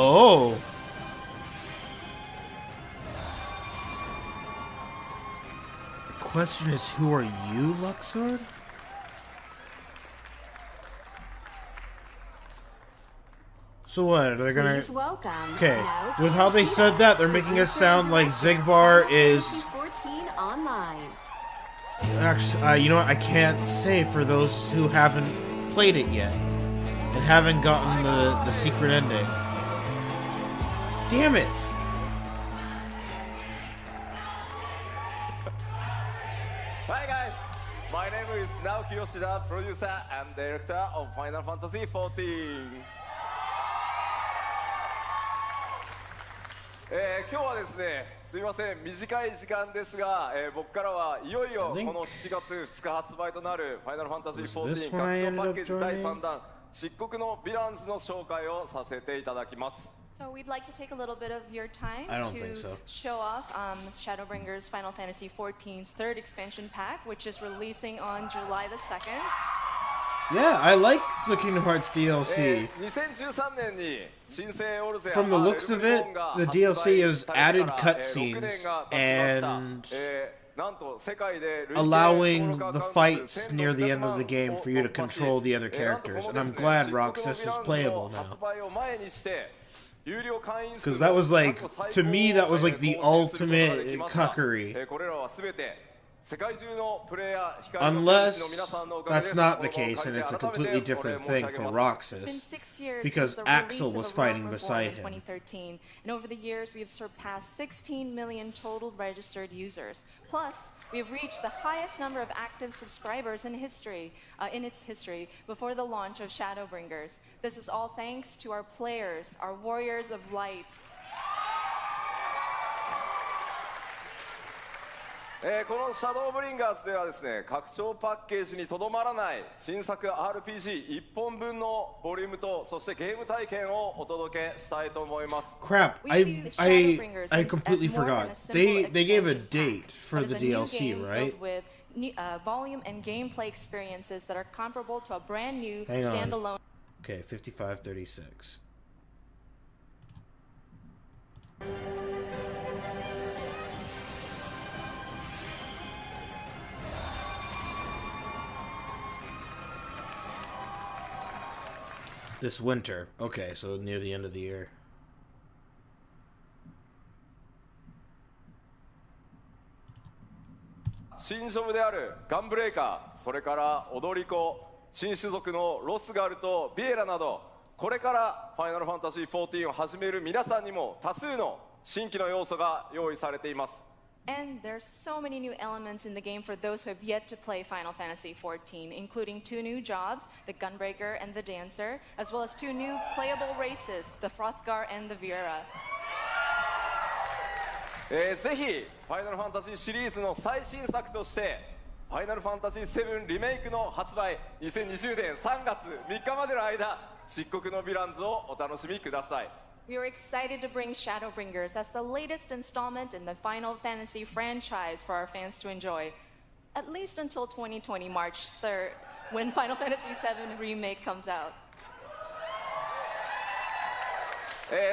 Oh. The question is, who are you, Luxord? So what, are they gonna...
Please welcome.
Okay,
Now,
with how they said that, they're making it sound like Zigbar is...
14 online.
Actually, you know what, I can't say for those who haven't played it yet. And haven't gotten the secret ending. Damn it!
Hi guys, my name is Naoki Yoshida, producer and director of Final Fantasy XIV. 今日はですね、すみません、短い時間ですが、僕からはいよいよこの7月2日発売となるファイナルファンタジー14拡張パッケージ第3弾漆黒のヴィランズの紹介をさせていただきます。
So we'd like to take a little bit of your time
I don't
to
think so.
show off Shadowbringers Final Fantasy XIV's third expansion pack, which is releasing on July the 2nd.
Yeah, I like the Kingdom Hearts DLC. From the looks of it, the DLC has added cutscenes and allowing the fights near the end of the game for you to control the other characters. And I'm glad Roxas is playable now. Because that was like, to me, that was like the ultimate cuckery. Unless that's not the case and it's a completely different thing for Roxas. Because Axel was fighting beside him.
2013, and over the years we have surpassed 16 million total registered users. Plus, we have reached the highest number of active subscribers in history, in its history, before the launch of Shadowbringers. This is all thanks to our players, our warriors of light.
このシャドーブリンガーズではですね、拡張パッケージにとどまらない新作 RPG1 本分のボリュームとそしてゲーム体験をお届けしたいと思います。
Crap, I completely forgot. They gave a date for the DLC, right?
With volume and gameplay experiences that are comparable to a brand new
Hang on.
standalone.
Okay, 5536. This winter. Okay, so near the end of the year.
新ジョブであるガンブレーカー、それから踊り子、新種族のロスガルとビエラなど、これからファイナルファンタジー14を始める皆さんにも多数の新規の要素が用意されています。
And there's so many new elements in the game for those who have yet to play Final Fantasy XIV, including 2 new jobs, the Gunbreaker and the Dancer, as well as 2 new playable races, the Frothgar and the Viera.
ぜひファイナルファンタジーシリーズの最新作としてファイナルファンタジー7リメイクの発売2020年3月3日までの間漆黒のヴィランズをお楽しみください。
We are excited to bring Shadowbringers as the latest installment in the Final Fantasy franchise for our fans to enjoy, at least until 2020 March 3rd, when Final Fantasy VII Remake comes out.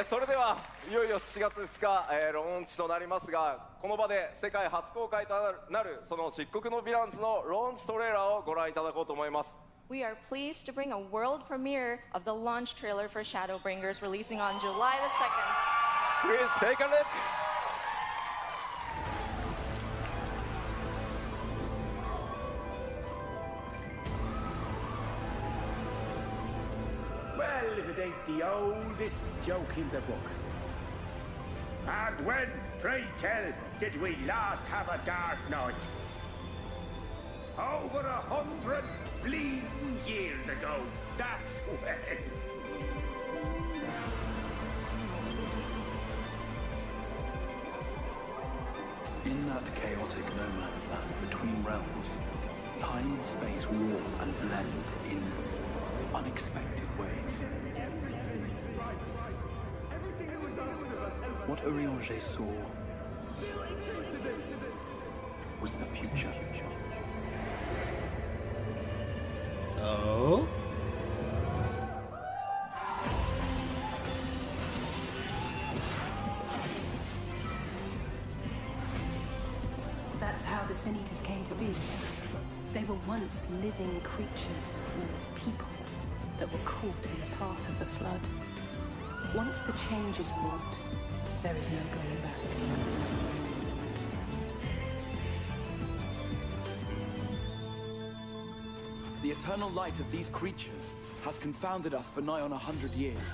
それではいよいよ7月2日、ローンチとなりますが、この場で世界初公開となるその漆黒のヴィランズのローンチトレーラーをご覧いただこうと思います。
We are pleased to bring a world premiere of the launch trailer for Shadowbringers releasing on July the 2nd.
Please take a look.
Well, if it ain't the oldest joke in the book. And when, pray tell, did we last have a dark night? Over 100 bleeding years ago, that's when.
In that chaotic no man's land between realms, time and space warp and blend in unexpected ways. What Urianger saw was the future.
Oh?
That's how the Sin Eaters came to be. They were once living creatures, or people, that were caught in the path of the flood. Once the change is wrought, there is no going back.
The eternal light of these creatures has confounded us for nigh on 100 years.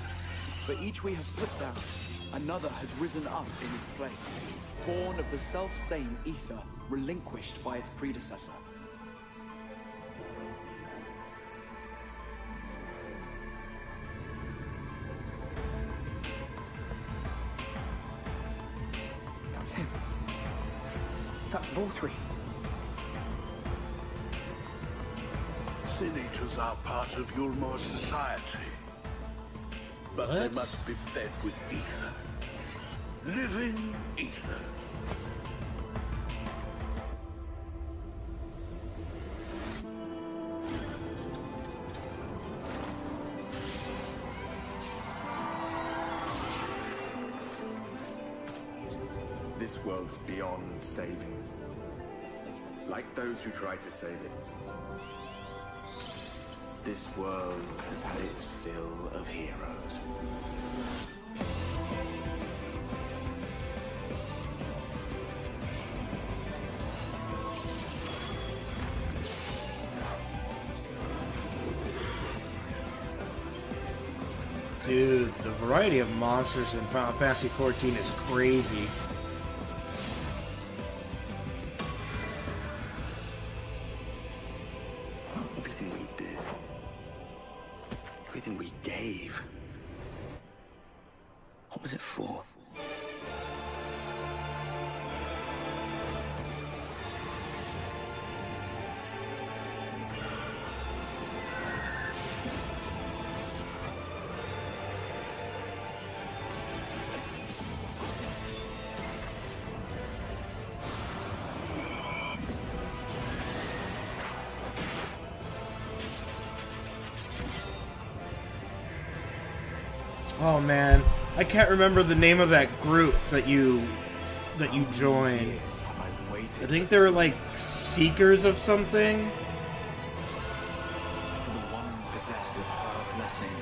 For each we have put down, another has risen up in its place, born of the self-same ether, relinquished by its predecessor.
That's him. That's Volthree.
Sin Eaters are part of Yulmor's society.
But they must be fed with ether. Living ether.
This world's beyond saving. Like those who try to save it. This world has had its fill of heroes.
Dude, the variety of monsters in Final Fantasy XIV is crazy.
Everything we did, everything we gave, what was it for?
Oh man, I can't remember the name of that group that you joined. I think they were like seekers of something.
For the one possessed of her blessing.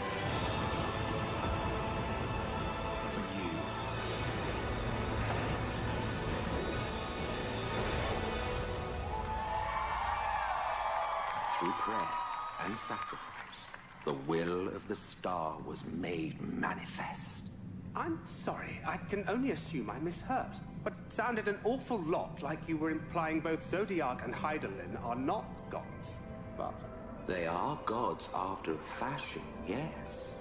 For you.
Through prayer and sacrifice, the will of the star was made manifest.
I'm sorry, I can only assume I misheard, but it sounded an awful lot like you were implying both Zodiac and Hydaelyn are not gods, but...
They are gods after a fashion, yes.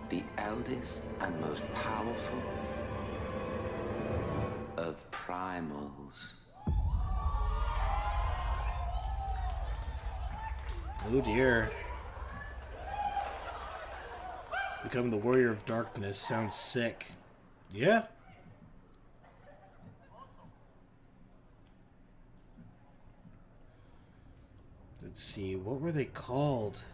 The eldest and most powerful of primals.
Oh dear. Become the warrior of darkness. Sounds sick. Yeah. Let's see. What were they called?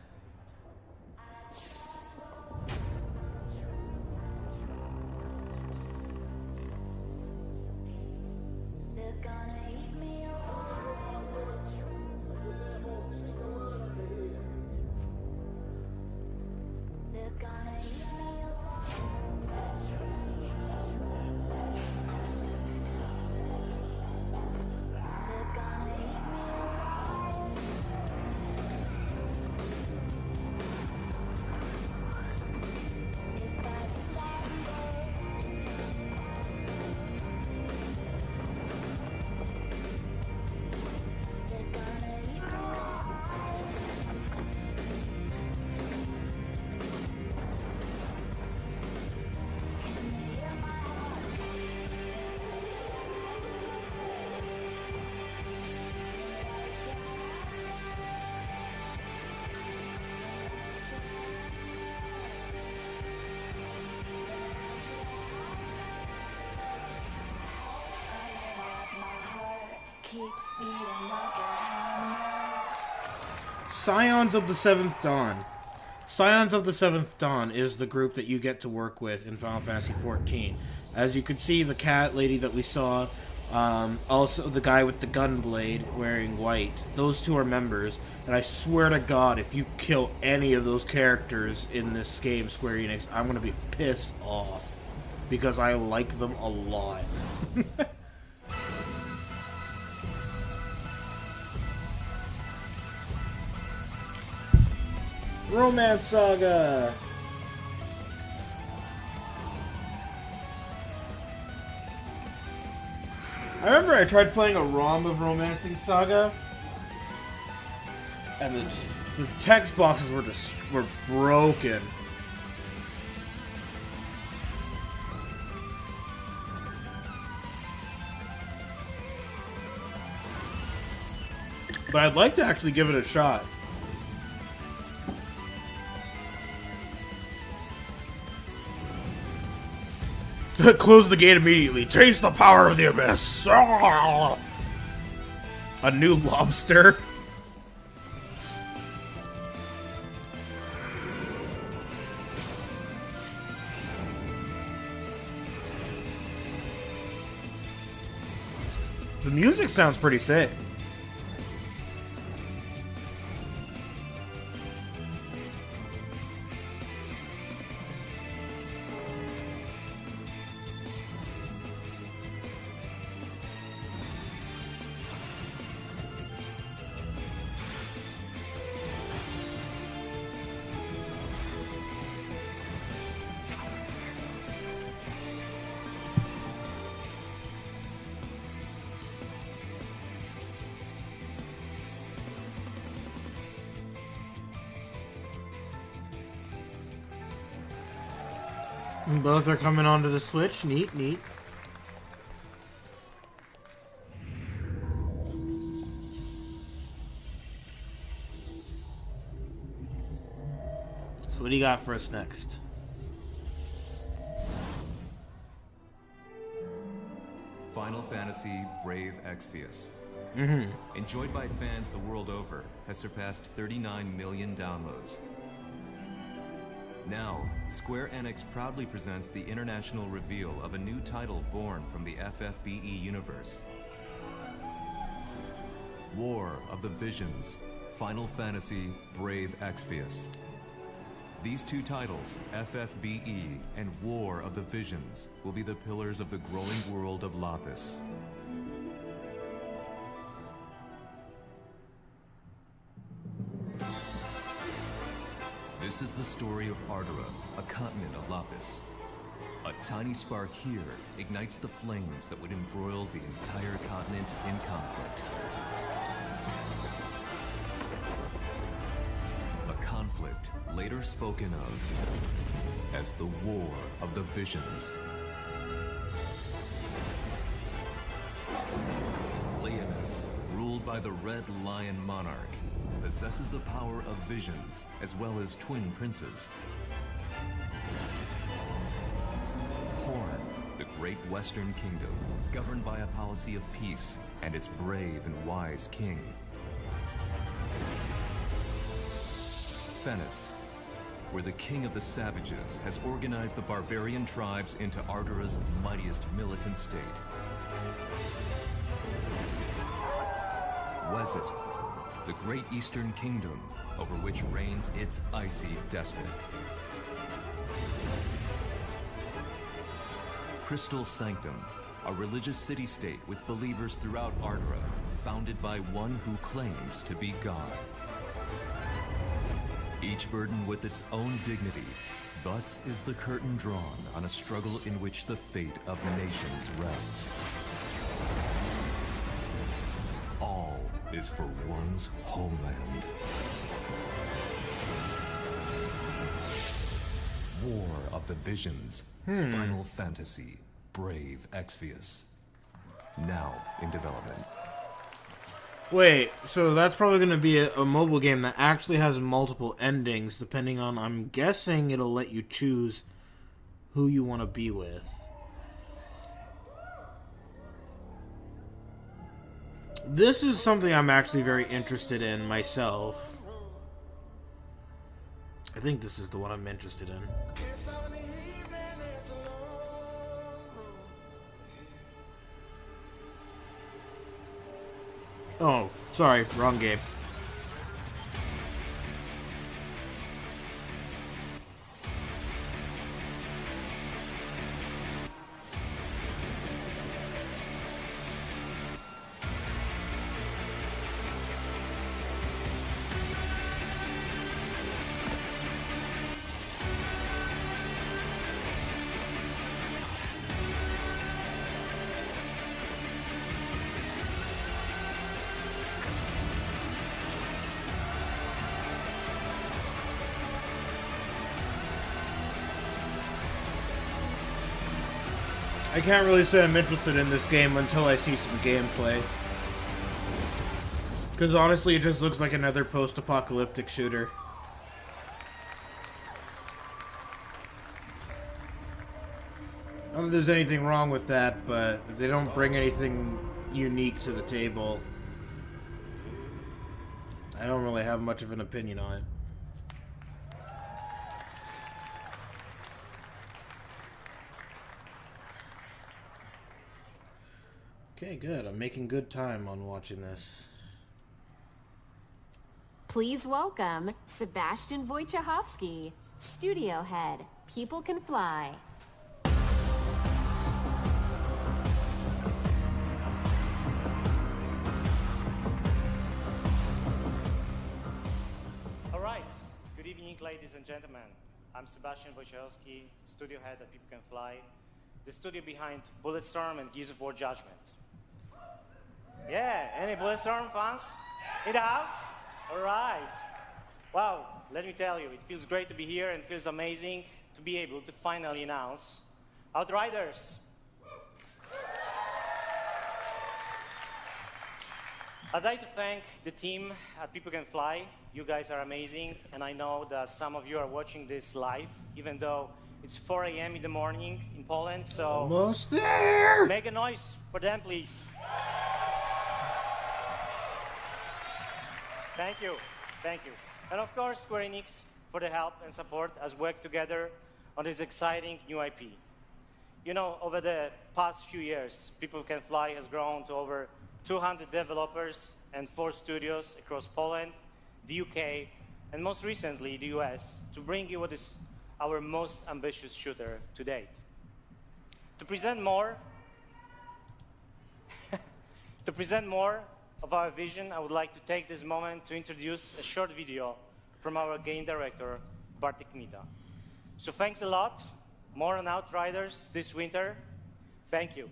Scions of the Seventh Dawn. Scions of the Seventh Dawn is the group that you get to work with in Final Fantasy XIV. As you could see, the cat lady that we saw, also the guy with the gun blade wearing white, those two are members. And I swear to God, if you kill any of those characters in this game, Square Enix, I'm going to be pissed off. Because I like them a lot. Romance Saga! I remember I tried playing a ROM of Romancing Saga, and the text boxes were broken. But I'd like to actually give it a shot. Close the gate immediately. Taste the power of the abyss. A new lobster. The music sounds pretty sick. Both are coming onto the Switch. Neat, neat. So what do you got for us next?
Final Fantasy Brave Exvius.
Mm-hmm.
Enjoyed by fans the world over, has surpassed 39 million downloads. Now, Square Enix proudly presents the international reveal of a new title born from the FFBE universe. War of the Visions, Final Fantasy Brave Exvius. These two titles, FFBE and War of the Visions, will be the pillars of the growing world of Lapis. This is the story of Ardora, a continent of Lapis. A tiny spark here ignites the flames that would embroil the entire continent in conflict. A conflict later spoken of as the War of the Visions. Leonis, ruled by the Red Lion Monarch, possesses the power of visions, as well as twin princes. Horn, the great western kingdom, governed by a policy of peace, and its brave and wise king. Fennis, where the king of the savages has organized the barbarian tribes into Ardora's mightiest militant state. Wezet, the great eastern kingdom over which reigns its icy despot. Crystal Sanctum, a religious city-state with believers throughout Ardora, founded by one who claims to be God. Each burdened with its own dignity, thus is the curtain drawn on a struggle in which the fate of nations rests. All is for one's homeland. War of the Visions, Final Fantasy, Brave Exvius. Now in development.
Wait, so that's probably going to be a mobile game that actually has multiple endings, depending on, I'm guessing it'll let you choose who you want to be with. This is something I'm actually very interested in myself. I think this is the one I'm interested in. Oh, sorry, wrong game. I can't really say I'm interested in this game until I see some gameplay. Because honestly, it just looks like another post-apocalyptic shooter. Not that there's anything wrong with that, but if they don't bring anything unique to the table, I don't really have much of an opinion on it. Okay, good. I'm making good time on watching this.
Please welcome Sebastian Wojciechowski, studio head, People Can Fly.
All right. Good evening, ladies and gentlemen. I'm Sebastian Wojciechowski, studio head at People Can Fly, the studio behind Bulletstorm and Gears of War Judgment. Yeah, any Bulletstorm fans in the house? All right. Wow, let me tell you, it feels great to be here and it feels amazing to be able to finally announce Outriders. I'd like to thank the team at People Can Fly. You guys are amazing, and I know that some of you are watching this live, even though it's 4 a.m. in the morning in Poland, so...
Almost there!
Make a noise for them, please. Thank you. Thank you. And of course, Square Enix for the help and support as we work together on this exciting new IP. You know, over the past few years, People Can Fly has grown to over 200 developers and 4 studios across Poland, the UK, and most recently the US, to bring you what is our most ambitious shooter to date. To present more of our vision, I would like to take this moment to introduce a short video from our game director, Bartek Mita. So thanks a lot. More on Outriders this winter. Thank you.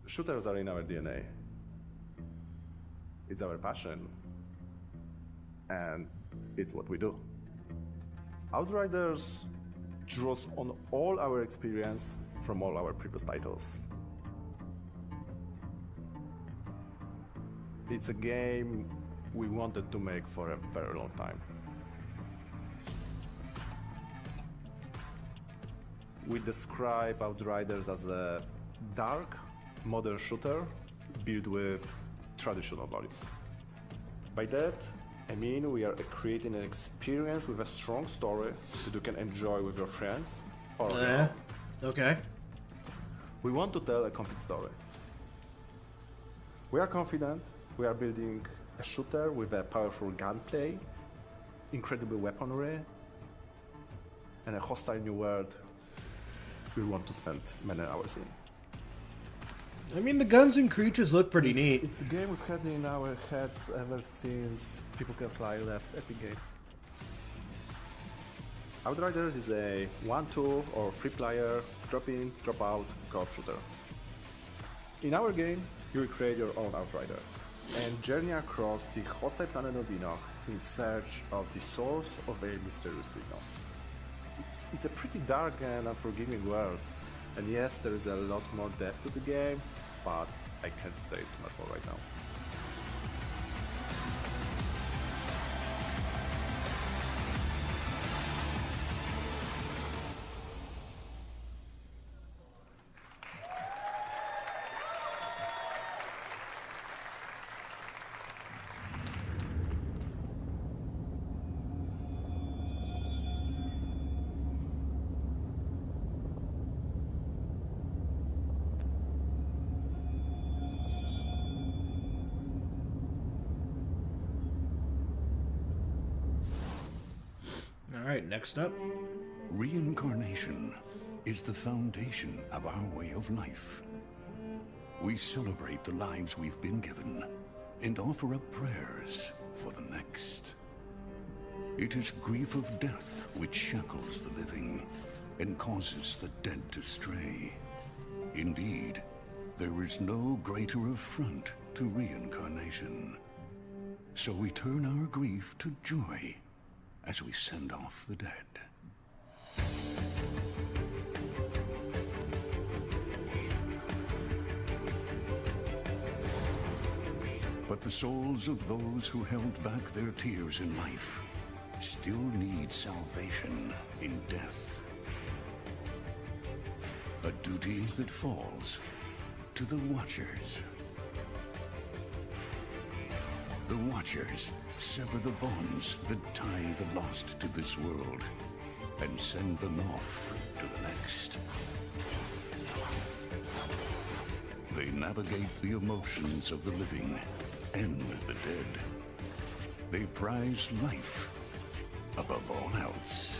Shooters are in our DNA. It's our passion. And it's what we do. Outriders draws on all our experience from all our previous titles. It's a game we wanted to make for a very long time. We describe Outriders as a dark, modern shooter built with traditional values. By that, I mean we are creating an experience with a strong story that you can enjoy with your friends or alone.
Okay.
We want to tell a complete story. We are confident we are building a shooter with a powerful gunplay, incredible weaponry, and a hostile new world we want to spend many hours in.
I mean, the guns and creatures look pretty neat.
It's a game we've had in our heads ever since People Can Fly left Epic Games. Outriders is a 1-2 or 3-player drop-in, drop-out co-op shooter. In our game, you will create your own Outrider and journey across the hostile planet of Enoch in search of the source of a mysterious signal. It's a pretty dark and unforgiving world, and yes, there is a lot more depth to the game, but I can't say too much more right now.
Alright, next up.
Reincarnation is the foundation of our way of life. We celebrate the lives we've been given and offer up prayers for the next. It is grief of death which shackles the living and causes the dead to stray. Indeed, there is no greater affront to reincarnation. So we turn our grief to joy as we send off the dead. But the souls of those who held back their tears in life still need salvation in death. A duty that falls to the Watchers. The Watchers sever the bonds that tie the lost to this world and send them off to the next. They navigate the emotions of the living and the dead. They prize life above all else.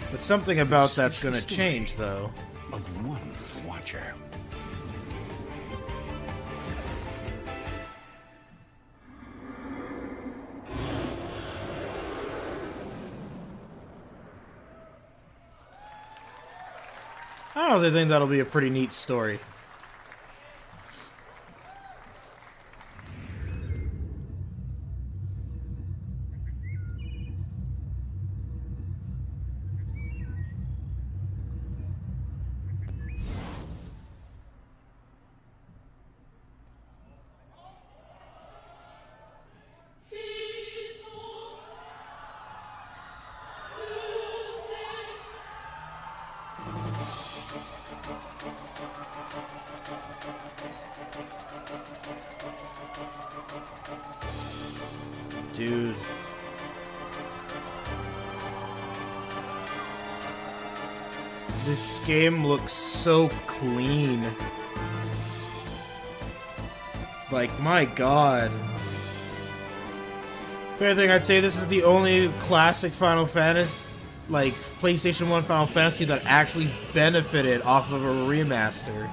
But something about that's gonna change, though.
Of one Watcher.
I honestly think that'll be a pretty neat story. Dude. This game looks so clean. Like, my god. Fair thing, I'd say this is the only classic Final Fantasy, like, PlayStation 1 Final Fantasy that actually benefited off of a remaster.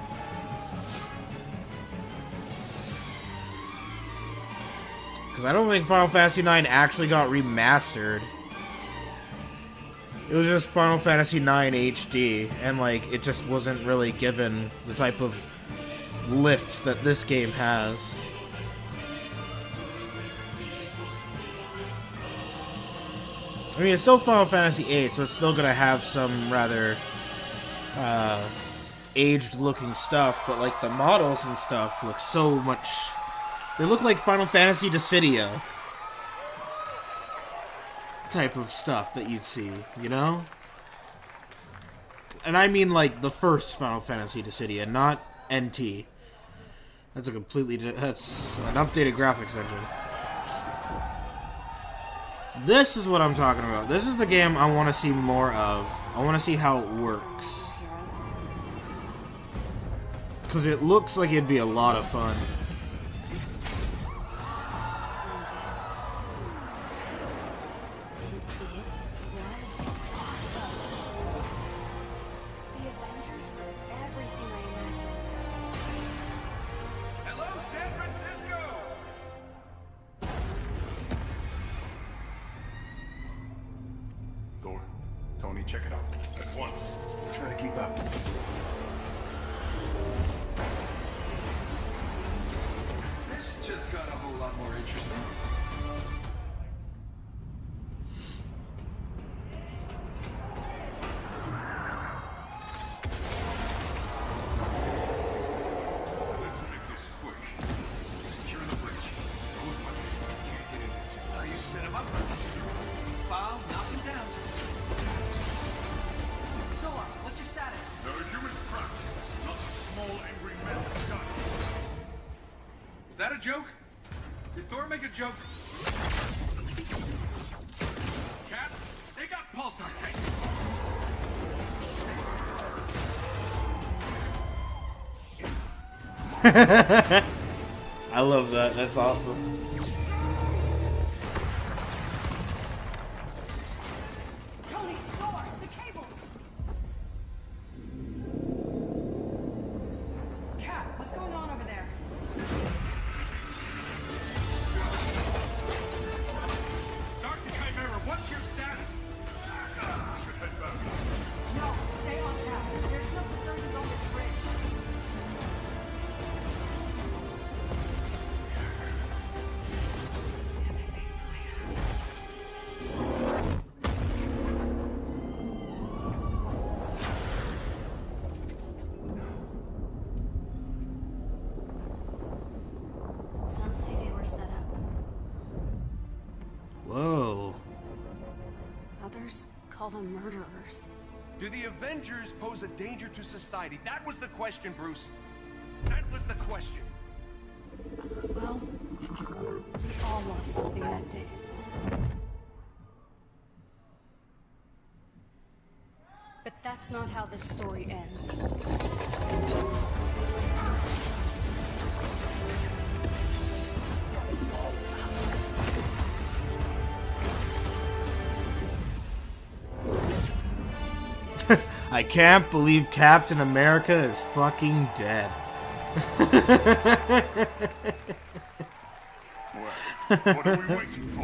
Because I don't think Final Fantasy IX actually got remastered. It was just Final Fantasy IX HD, and like, it just wasn't really given the type of lift that this game has. I mean, it's still Final Fantasy VIII, so it's still gonna have some rather aged-looking stuff, but like the models and stuff look so much. They look like Final Fantasy Dissidia type of stuff that you'd see, you know? And I mean like the first Final Fantasy Dissidia, not NT. That's a completely that's an updated graphics engine. This is what I'm talking about. This is the game I want to see more of. I want to see how it works. Because it looks like it'd be a lot of fun.
Check it out. At once. Try to keep up. This just got a whole lot more interesting. Let's make this quick. Secure the bridge. Those weapons can't get in this. How you set them up? File, knock him down. What's your status? There are humans trapped. Not a small angry man have died. Is that a joke? Did Thor make a joke? Cat, they got pulsar tanks.
I love that. That's awesome.
call them murderers.
Do the Avengers pose a danger to society? That was the question, Bruce. That was the question.
Well, we all lost something that day. But that's not how this story ends.
I can't believe Captain America is fucking dead.
Well, what are we waiting for?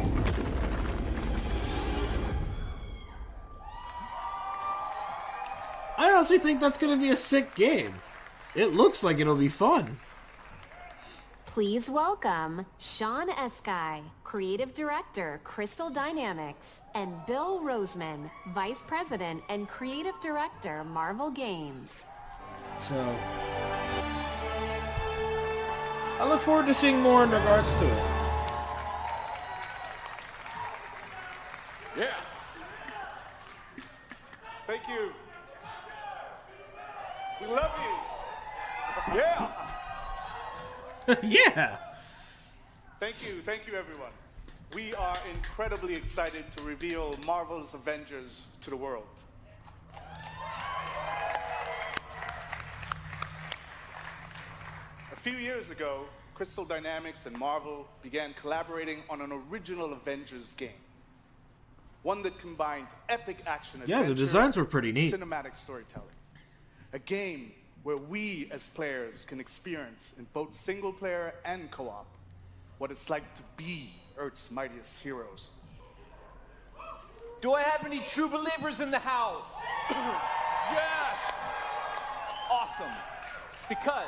I honestly think that's going to be a sick game. It looks like it'll be fun.
Please welcome Sean Eskai, Creative Director, Crystal Dynamics, and Bill Roseman, Vice President and Creative Director, Marvel Games.
So, I look forward to seeing more in regards to it.
Yeah. Thank you. We love you. Yeah.
Yeah.
Thank you everyone. We are incredibly excited to reveal Marvel's Avengers to the world. A few years ago, Crystal Dynamics and Marvel began collaborating on an original Avengers game. One that combined epic action adventure,
the designs were pretty neat.
Cinematic storytelling. A game where we as players can experience in both single player and co-op what it's like to be Earth's mightiest heroes.
Do I have any true believers in the house? Yes! Awesome. Because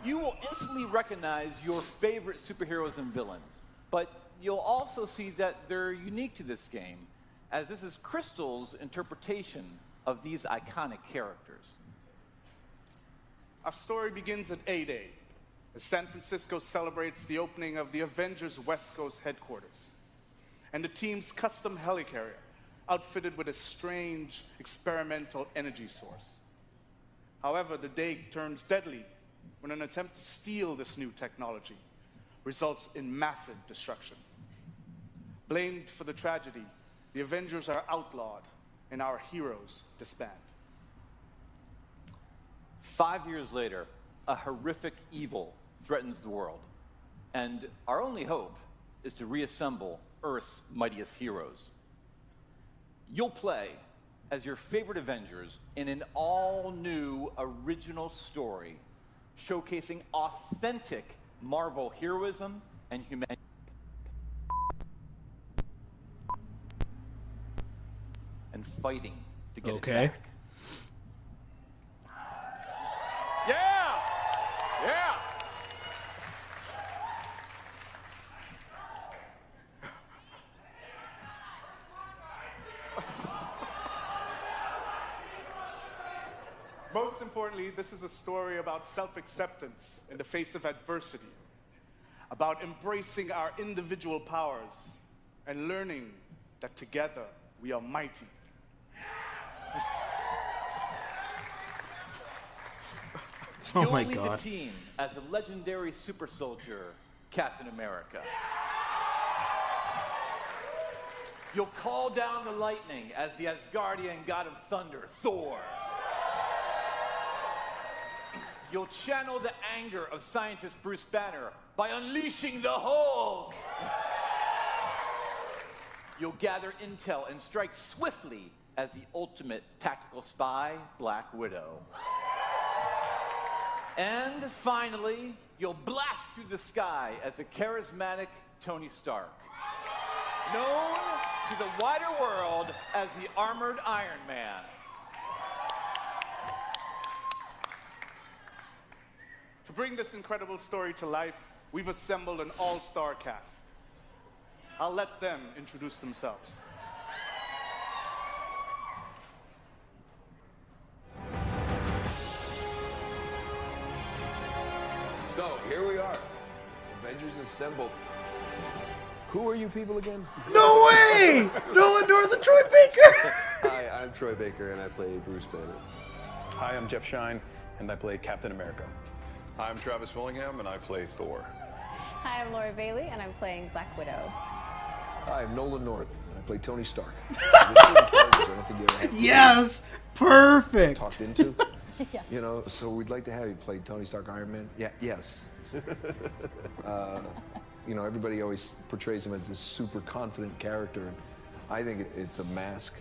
you will instantly recognize your favorite superheroes and villains, but you'll also see that they're unique to this game, as this is Crystal's interpretation of these iconic characters.
Our story begins at A-Day, as San Francisco celebrates the opening of the Avengers West Coast headquarters, and the team's custom helicarrier, outfitted with a strange experimental energy source. However, the day turns deadly when an attempt to steal this new technology results in massive destruction. Blamed for the tragedy, the Avengers are outlawed, and our heroes disband.
5 years later, a horrific evil threatens the world, and our only hope is to reassemble Earth's mightiest heroes. You'll play as your favorite Avengers in an all-new original story showcasing authentic Marvel heroism and humanity. And fighting to get it back. Yeah! Yeah!
Most importantly, this is a story about self-acceptance in the face of adversity, about embracing our individual powers and learning that together we are mighty.
You'll lead the team as the legendary super soldier, Captain America. You'll call down the lightning as the Asgardian god of thunder, Thor. You'll channel the anger of scientist Bruce Banner by unleashing the Hulk. You'll gather intel and strike swiftly as the ultimate tactical spy, Black Widow. And finally, you'll blast through the sky as the charismatic Tony Stark, known to the wider world as the Armored Iron Man.
To bring this incredible story to life, we've assembled an all-star cast. I'll let them introduce themselves.
So, here we are. Avengers assembled. Who are you people again?
No way! Nolan North and Troy Baker!
I'm Troy Baker, and I play Bruce Banner.
Hi, I'm Jeff Shine, and I play Captain America.
Hi, I'm Travis Willingham, and I play Thor.
Hi, I'm Laura Bailey, and I'm playing Black Widow.
Hi, I'm Nolan North, and I play Tony Stark.
Yes! Perfect!
Talked into?
Yeah.
You know, so we'd like to have you play Tony Stark Iron Man. Yeah, yes. You know, everybody always portrays him as this super confident character. And I think it's a mask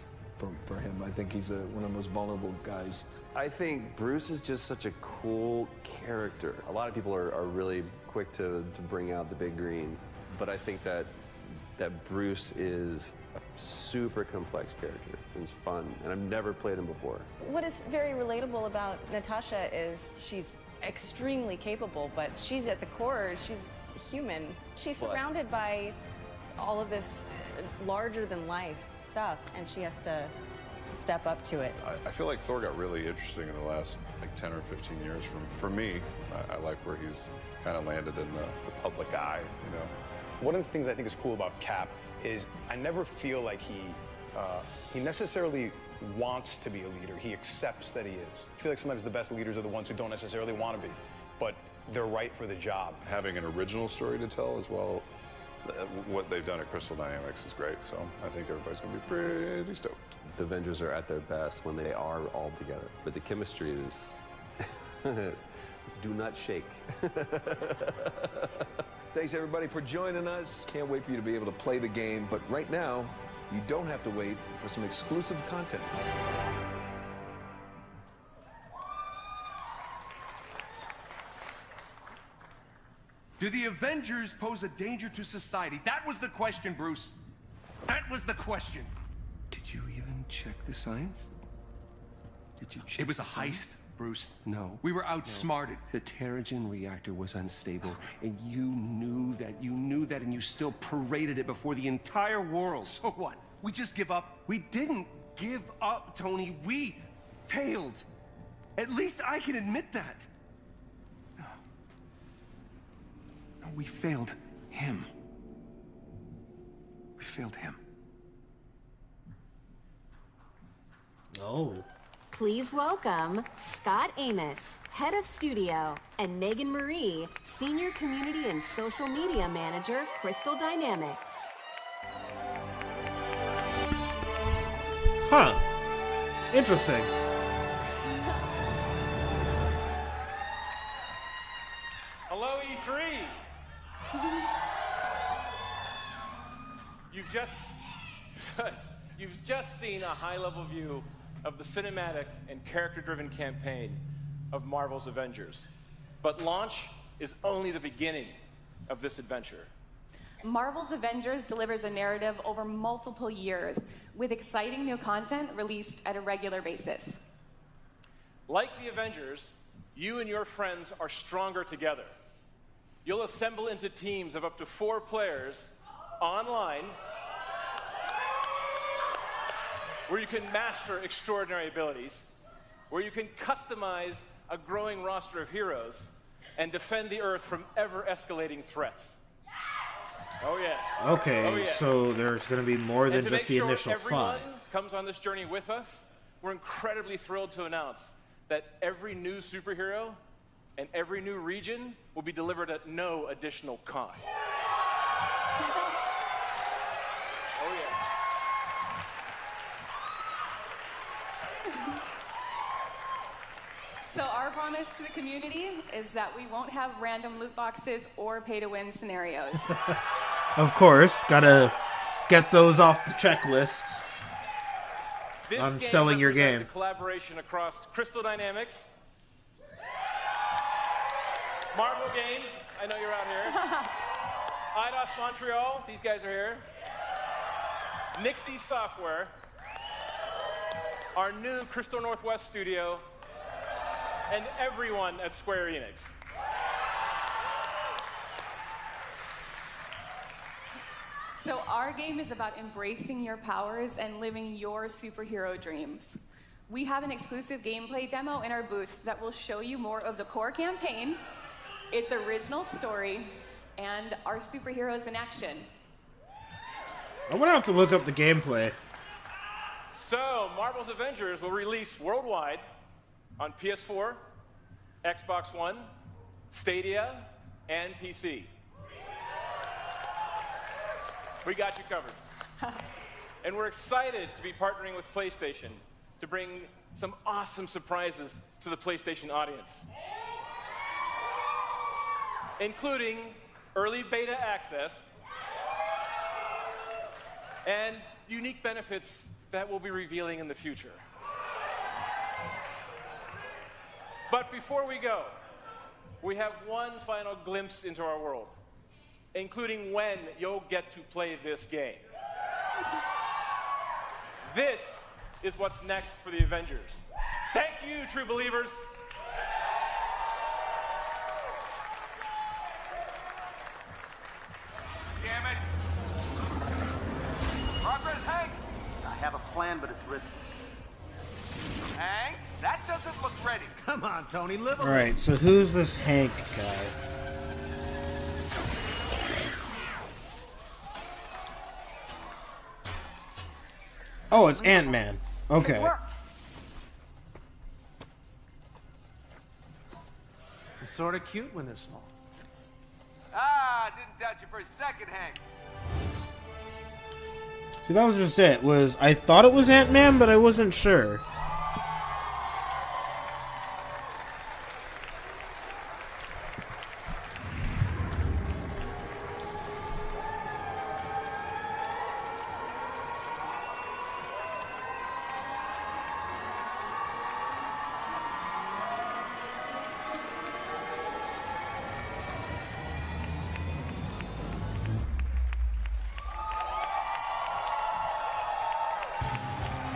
for him. I think he's one of the most vulnerable guys.
I think Bruce is just such a cool character. A lot of people are really quick to bring out the big green, but I think that Bruce is a super complex character. He's fun, and I've never played him before.
What is very relatable about Natasha is she's extremely capable, but she's at the core, she's human. She's surrounded by all of this larger-than-life stuff, and she has to step up to it.
I feel like Thor got really interesting in the last 10 or 15 years. For me, I like where he's kind of landed in the public eye, you know.
One of the things I think is cool about Cap is I never feel like he necessarily wants to be a leader. He accepts that he is. I feel like sometimes the best leaders are the ones who don't necessarily want to be, but they're right for the job.
Having an original story to tell as well, what they've done at Crystal Dynamics is great, so I think everybody's going to be pretty stoked.
The Avengers are at their best when they are all together, but the chemistry is... do not shake.
Thanks, everybody, for joining us. Can't wait for you to be able to play the game, but right now, you don't have to wait for some exclusive content.
Do the Avengers pose a danger to society? That was the question, Bruce. That was the question.
Did you even check the science? Did you check
It was a
the science?
heist, Bruce.
No.
We were outsmarted.
The Terrigen reactor was unstable, and you knew that, and you still paraded it before the entire world.
So what? We just give up?
We didn't give up, Tony. We failed. At least I can admit that. No, we failed him. We failed him.
Oh.
Please welcome Scott Amos, Head of Studio, and Megan Marie, Senior Community and Social Media Manager, Crystal Dynamics.
Huh. Interesting.
Hello, E3. You've just seen a high-level view of the cinematic and character-driven campaign of Marvel's Avengers. But launch is only the beginning of this adventure.
Marvel's Avengers delivers a narrative over multiple years, with exciting new content released at a regular basis.
Like the Avengers, you and your friends are stronger together. You'll assemble into teams of up to 4 players online, where you can master extraordinary abilities, where you can customize a growing roster of heroes, and defend the Earth from ever-escalating threats. Oh, yes.
Okay,
oh, yes.
So there's going to be more than just the initial 5.
Everyone comes on this journey with us. We're incredibly thrilled to announce that every new superhero and every new region will be delivered at no additional cost. Oh, yeah.
So our promise to the community is that we won't have random loot boxes or pay-to-win scenarios.
Of course, gotta get those off the checklist on selling your game.
A collaboration across Crystal Dynamics, Marvel Games, I know you're out here, IDOS Montreal, these guys are here, Nixie Software, our new Crystal Northwest studio, and everyone at Square Enix.
So our game is about embracing your powers and living your superhero dreams. We have an exclusive gameplay demo in our booth that will show you more of the core campaign, its original story, and our superheroes in action.
I'm gonna have to look up the gameplay.
So, Marvel's Avengers will release worldwide on PS4, Xbox One, Stadia, and PC. We got you covered. And we're excited to be partnering with PlayStation to bring some awesome surprises to the PlayStation audience, including early beta access and unique benefits that we'll be revealing in the future. But before we go, we have one final glimpse into our world, including when you'll get to play this game. This is what's next for the Avengers. Thank you, true believers.
Damn it! Progress, Hank!
I have a plan, but it's risky.
Hank, that doesn't look ready.
Come on, Tony, live a
Alright, so who's this Hank guy? Oh, it's Ant-Man. Okay.
It's sort of cute when they're small.
Ah, didn't doubt you for a second, Hank.
See, that was just it. I thought it was Ant-Man, but I wasn't sure.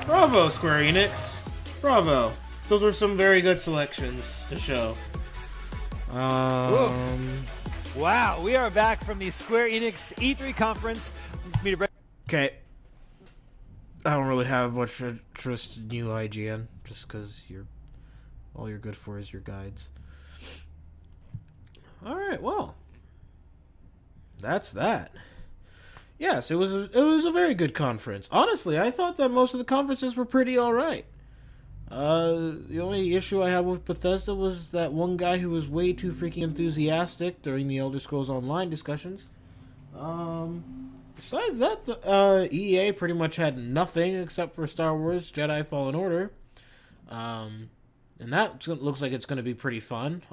Bravo, Square Enix. Bravo. Those were some very good selections to show.
Wow, we are back from the Square Enix E3 conference.
Okay. I don't really have much interest in you, IGN, just because all you're good for is your guides. Alright, well. That's that. Yes, it was a very good conference. Honestly, I thought that most of the conferences were pretty alright. The only issue I had with Bethesda was that one guy who was way too freaking enthusiastic during the Elder Scrolls Online discussions. Besides that, EA pretty much had nothing except for Star Wars Jedi Fallen Order. And that looks like it's going to be pretty fun.